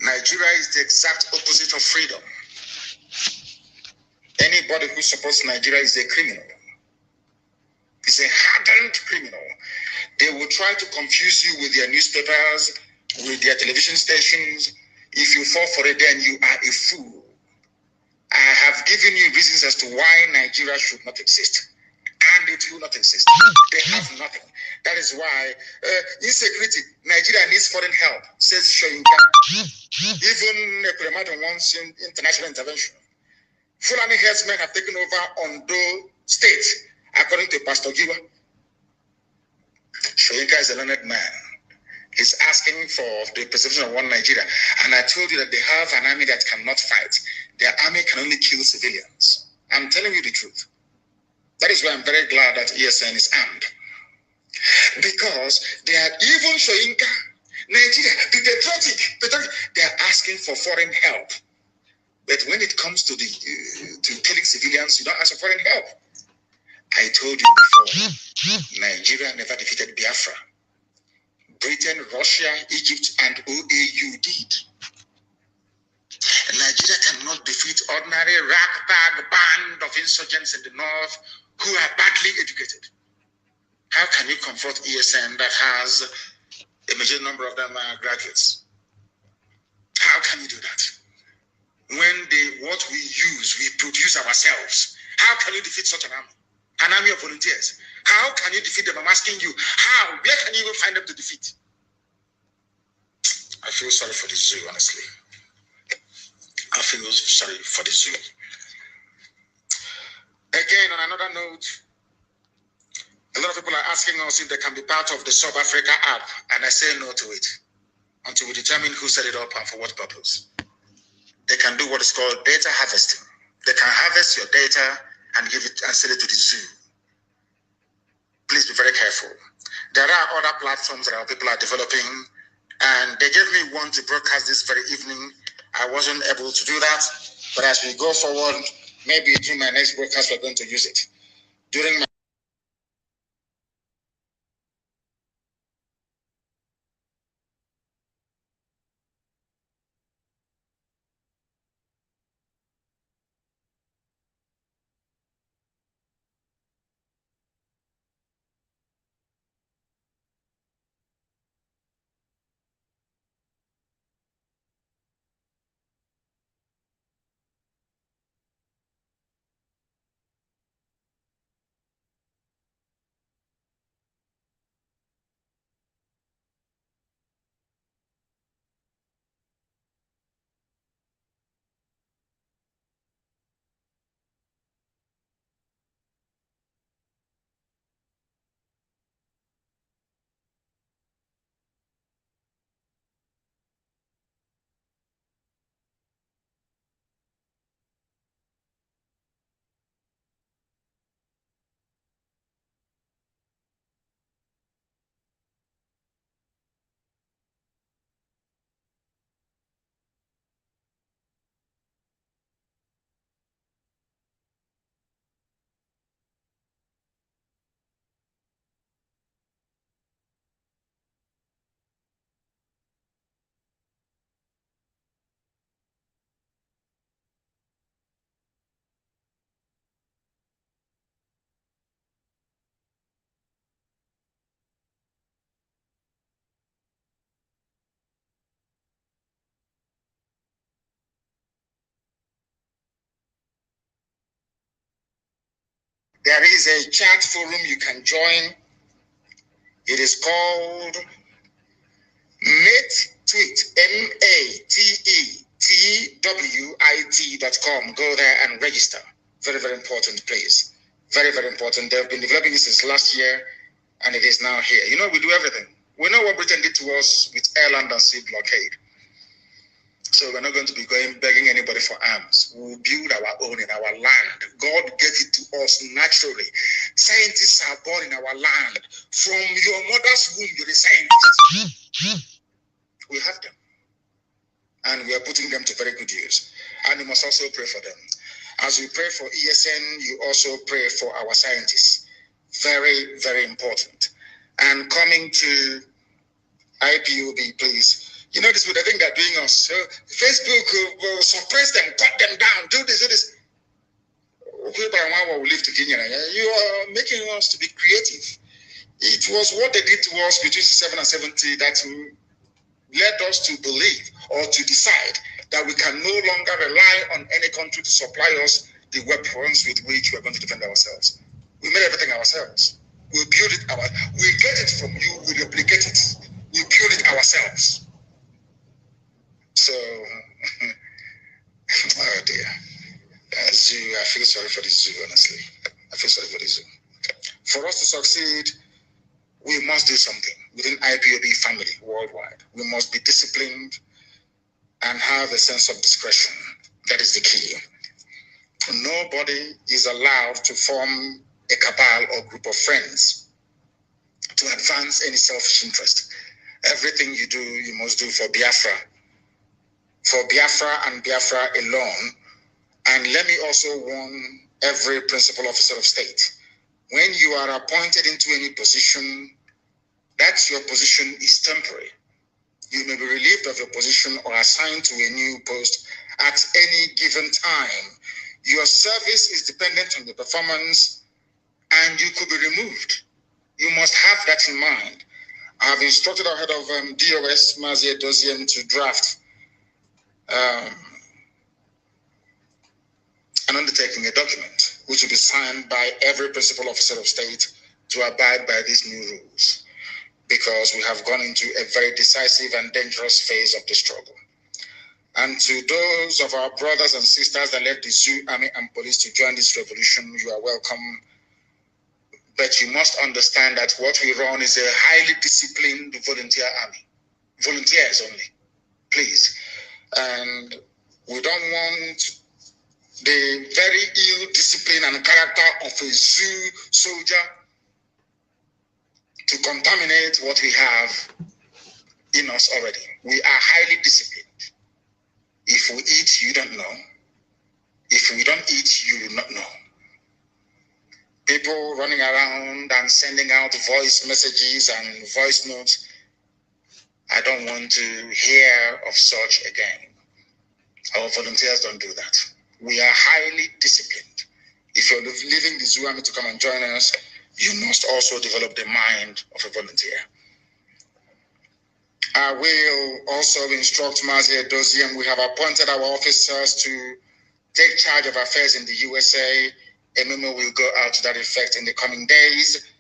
S1: Nigeria is the exact opposite of freedom. Anybody who supports Nigeria is a criminal. It's a hardened criminal. They will try to confuse you with their newspapers, with their television stations. If you fall for it, then you are a fool. I have given you reasons as to why Nigeria should not exist. And it will not exist. They have nothing. That is why insecurity, Nigeria needs foreign help, says Shoyinka. Even Premato wants international intervention. Fulani herdsmen have taken over Ondo State, according to Pastor Giwa. Shoyinka is a learned man. He's asking for the preservation of one Nigeria. And I told you that they have an army that cannot fight. Their army can only kill civilians. I'm telling you the truth. That is why I'm very glad that ESN is armed. Because they are even Shoyinka, Nigeria, the patriotic, they are asking for foreign help. But when it comes to killing civilians, you don't ask for foreign help. I told you before, Nigeria never defeated Biafra. Britain, Russia, Egypt, and OAU did. Nigeria cannot defeat ordinary rag-bag band of insurgents in the north who are badly educated. How can you confront ESN that has a major number of them are graduates? How can you do that? When what we use, we produce ourselves. How can you defeat such an army of volunteers? How can you defeat them? I'm asking you, how? Where can you even find them to defeat? I feel sorry for the zoo, honestly. I feel sorry for the zoo. Again, on another note, a lot of people are asking us if they can be part of the South Africa app, and I say no to it until we determine who set it up and for what purpose. They can do what is called data harvesting. They can harvest your data and give it and sell it to the zoo. Please be very careful. There are other platforms that our people are developing, and they gave me one to broadcast this very evening. I wasn't able to do that, but as we go forward, maybe through my next broadcast, we're going to use it. During my there is a chat forum you can join. It is called MateTweet, MateTwit.com. Go there and register. Very, very important place. Very, very important. They've been developing it since last year, and it is now here. You know, we do everything. We know what Britain did to us with air, land, and sea blockade. So we're not going to be going begging anybody for arms. We'll build our own in our land. God gave it to us naturally. Scientists are born in our land. From your mother's womb, you're a scientist. We have them. And we are putting them to very good use. And you must also pray for them. As we pray for ESN, you also pray for our scientists. Very, very important. And coming to IPOB, please. You know, this is the thing they're doing us. So Facebook will suppress them, cut them down, do this, do this. You are making us to be creative. It was what they did to us between 7 and 70 that led us to believe or to decide that we can no longer rely on any country to supply us the weapons with which we are going to defend ourselves. We made everything ourselves. We build it we get it from you, we replicate it. We build it ourselves. So, oh dear. Zoo, I feel sorry for the zoo, honestly. I feel sorry for the zoo. For us to succeed, we must do something within IPOB family worldwide. We must be disciplined and have a sense of discretion. That is the key. Nobody is allowed to form a cabal or group of friends to advance any selfish interest. Everything you do, you must do for Biafra. For Biafra and Biafra alone. And let me also warn every principal officer of state. When you are appointed into any position, that your position is temporary. You may be relieved of your position or assigned to a new post at any given time. Your service is dependent on your performance and you could be removed. You must have that in mind. I have instructed our head of DOS, Mazi, to draft an undertaking, a document, which will be signed by every principal officer of state to abide by these new rules, because we have gone into a very decisive and dangerous phase of the struggle. And to those of our brothers and sisters that left the zoo, army, and police to join this revolution, you are welcome. But you must understand that what we run is a highly disciplined volunteer army. Volunteers only, please. And we don't want the very ill discipline and character of a zoo soldier to contaminate what we have in us already. We are highly disciplined. If we eat, you don't know. If we don't eat, you will not know. People running around and sending out voice messages and voice notes, I don't want to hear of such again. Our volunteers don't do that. We are highly disciplined. If you're leaving the zoo army to come and join us, you must also develop the mind of a volunteer. I will also instruct Mazi Edoziem. We have appointed our officers to take charge of affairs in the USA. A memo will go out to that effect in the coming days.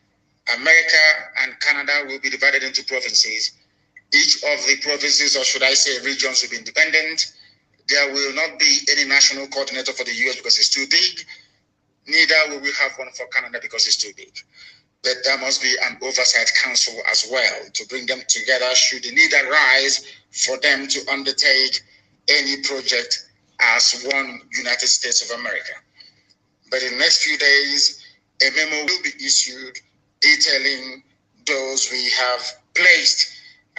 S1: America and Canada will be divided into provinces. Each of the provinces, or should I say regions, will be independent. There will not be any national coordinator for the US because it's too big. Neither will we have one for Canada because it's too big. But there must be an oversight council as well to bring them together should the need arise for them to undertake any project as one United States of America. But in the next few days, a memo will be issued detailing those we have placed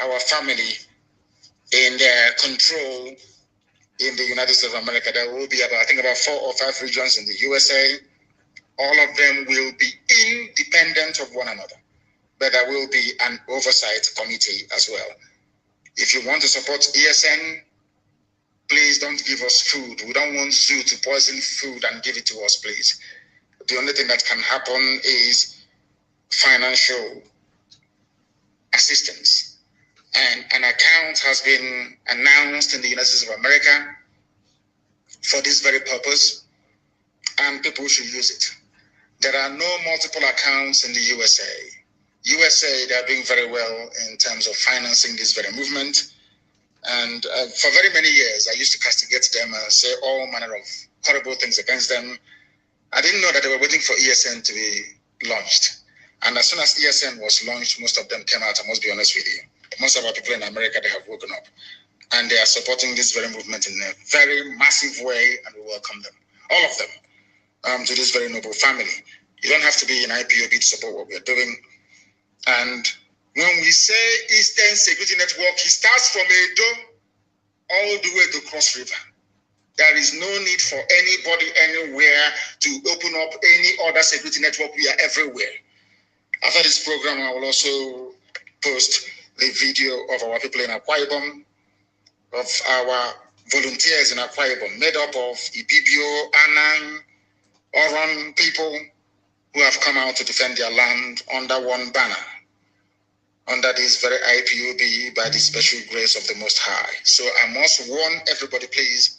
S1: our family in their control in the United States of America. There will be about 4 or 5 regions in the USA. All of them will be independent of one another, but there will be an oversight committee as well. If you want to support ESN, please don't give us food. We don't want zoo to poison food and give it to us, please. The only thing that can happen is financial assistance. And an account has been announced in the United States of America for this very purpose, and people should use it. There are no multiple accounts in the USA. USA, they are doing very well in terms of financing this very movement. And for very many years, I used to castigate them and say all manner of horrible things against them. I didn't know that they were waiting for ESN to be launched. And as soon as ESN was launched, most of them came out, I must be honest with you. Most of our people in America, they have woken up. And they are supporting this very movement in a very massive way, and we welcome them. All of them. To this very noble family. You don't have to be in IPOB to support what we are doing. And when we say Eastern Security Network, it starts from Edo all the way to Cross River. There is no need for anybody anywhere to open up any other security network. We are everywhere. After this program, I will also post the video of our people in Akwa Ibom, of our volunteers in Akwa Ibom, made up of Ibibio, Anang, Oron people who have come out to defend their land under one banner, under this very IPOB by the special grace of the Most High. So I must warn everybody, please,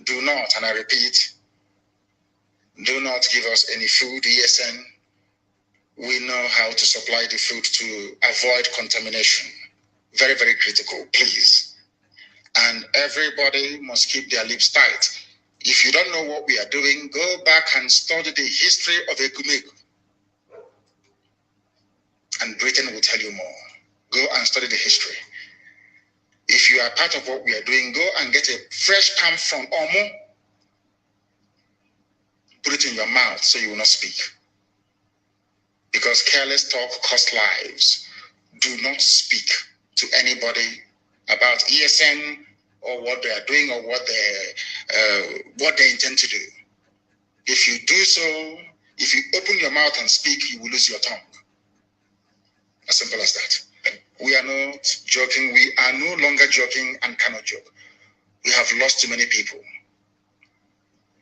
S1: do not, and I repeat, do not give us any food, ESN. We know how to supply the food to avoid contamination. Very, very critical, please. And everybody must keep their lips tight. If you don't know what we are doing, go back and study the history of Ekumegu. And Britain will tell you more. Go and study the history. If you are part of what we are doing, go and get a fresh palm from Omo. Put it in your mouth so you will not speak. Because careless talk costs lives. Do not speak to anybody about ESN or what they are doing or what they intend to do. If you do so, if you open your mouth and speak, you will lose your tongue. As simple as that. We are not joking. We are no longer joking and cannot joke. We have lost too many people.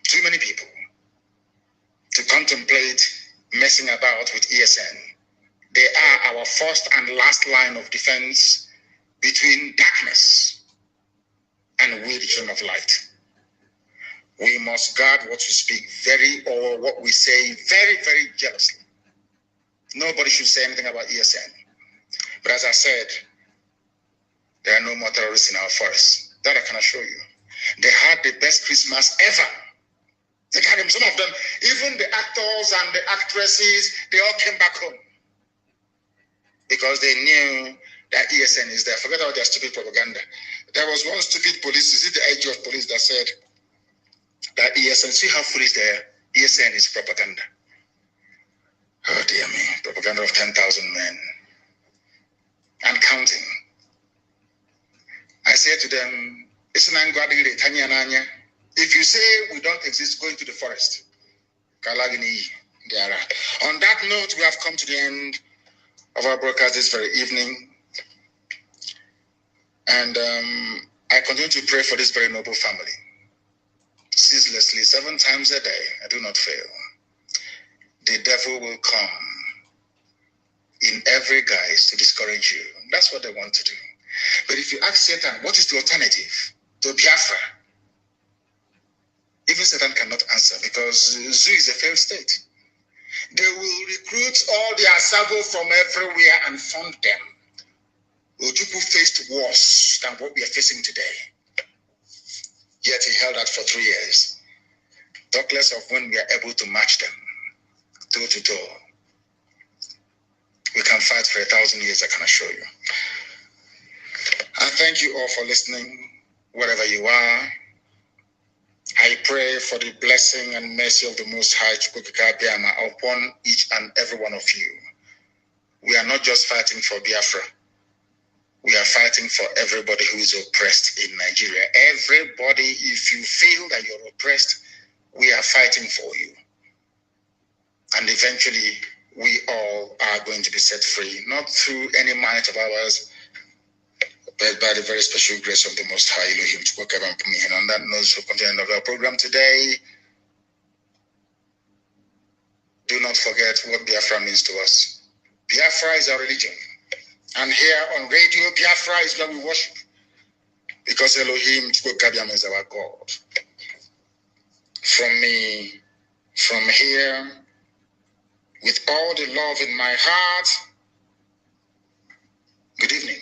S1: Too many people to contemplate messing about with ESN. They are our first and last line of defense between darkness and we, the children of light. We must guard what we speak or what we say very, very jealously. Nobody should say anything about ESN. But as I said, there are no more terrorists in our forest. That I can assure you. They had the best Christmas ever. They had them, some of them, even the actors and the actresses, they all came back home. Because they knew that ESN is there. Forget about their stupid propaganda. There was one stupid police, is it the IG of police that said that ESN, see how foolish they are? ESN is propaganda. Oh dear me, propaganda of 10,000 men. And counting. I said to them, if you say we don't exist, go into the forest. On that note, we have come to the end of our broadcast this very evening. And I continue to pray for this very noble family. Ceaselessly, 7 times a day, I do not fail. The devil will come in every guise to discourage you. That's what they want to do. But if you ask Satan, what is the alternative to Biafra? Even Satan cannot answer because Zoo is a failed state. They will recruit all the Asavo from everywhere and fund them. Ojukwu faced worse than what we are facing today. Yet he held out for 3 years. Talk less of when we are able to match them, toe to toe. We can fight for 1,000 years, I can assure you. I thank you all for listening, wherever you are. I pray for the blessing and mercy of the Most High upon each and every one of you. We are not just fighting for Biafra. We are fighting for everybody who is oppressed in Nigeria. Everybody, if you feel that you're oppressed, we are fighting for you. And eventually, we all are going to be set free, not through any might of ours, but by the very special grace of the Most High Elohim. And on that note, we'll continue the end of our program today. Do not forget what Biafra means to us. Biafra is our religion. And here on radio, Biafra is where we worship. Because Elohim is our God. From me, from here, with all the love in my heart, good evening.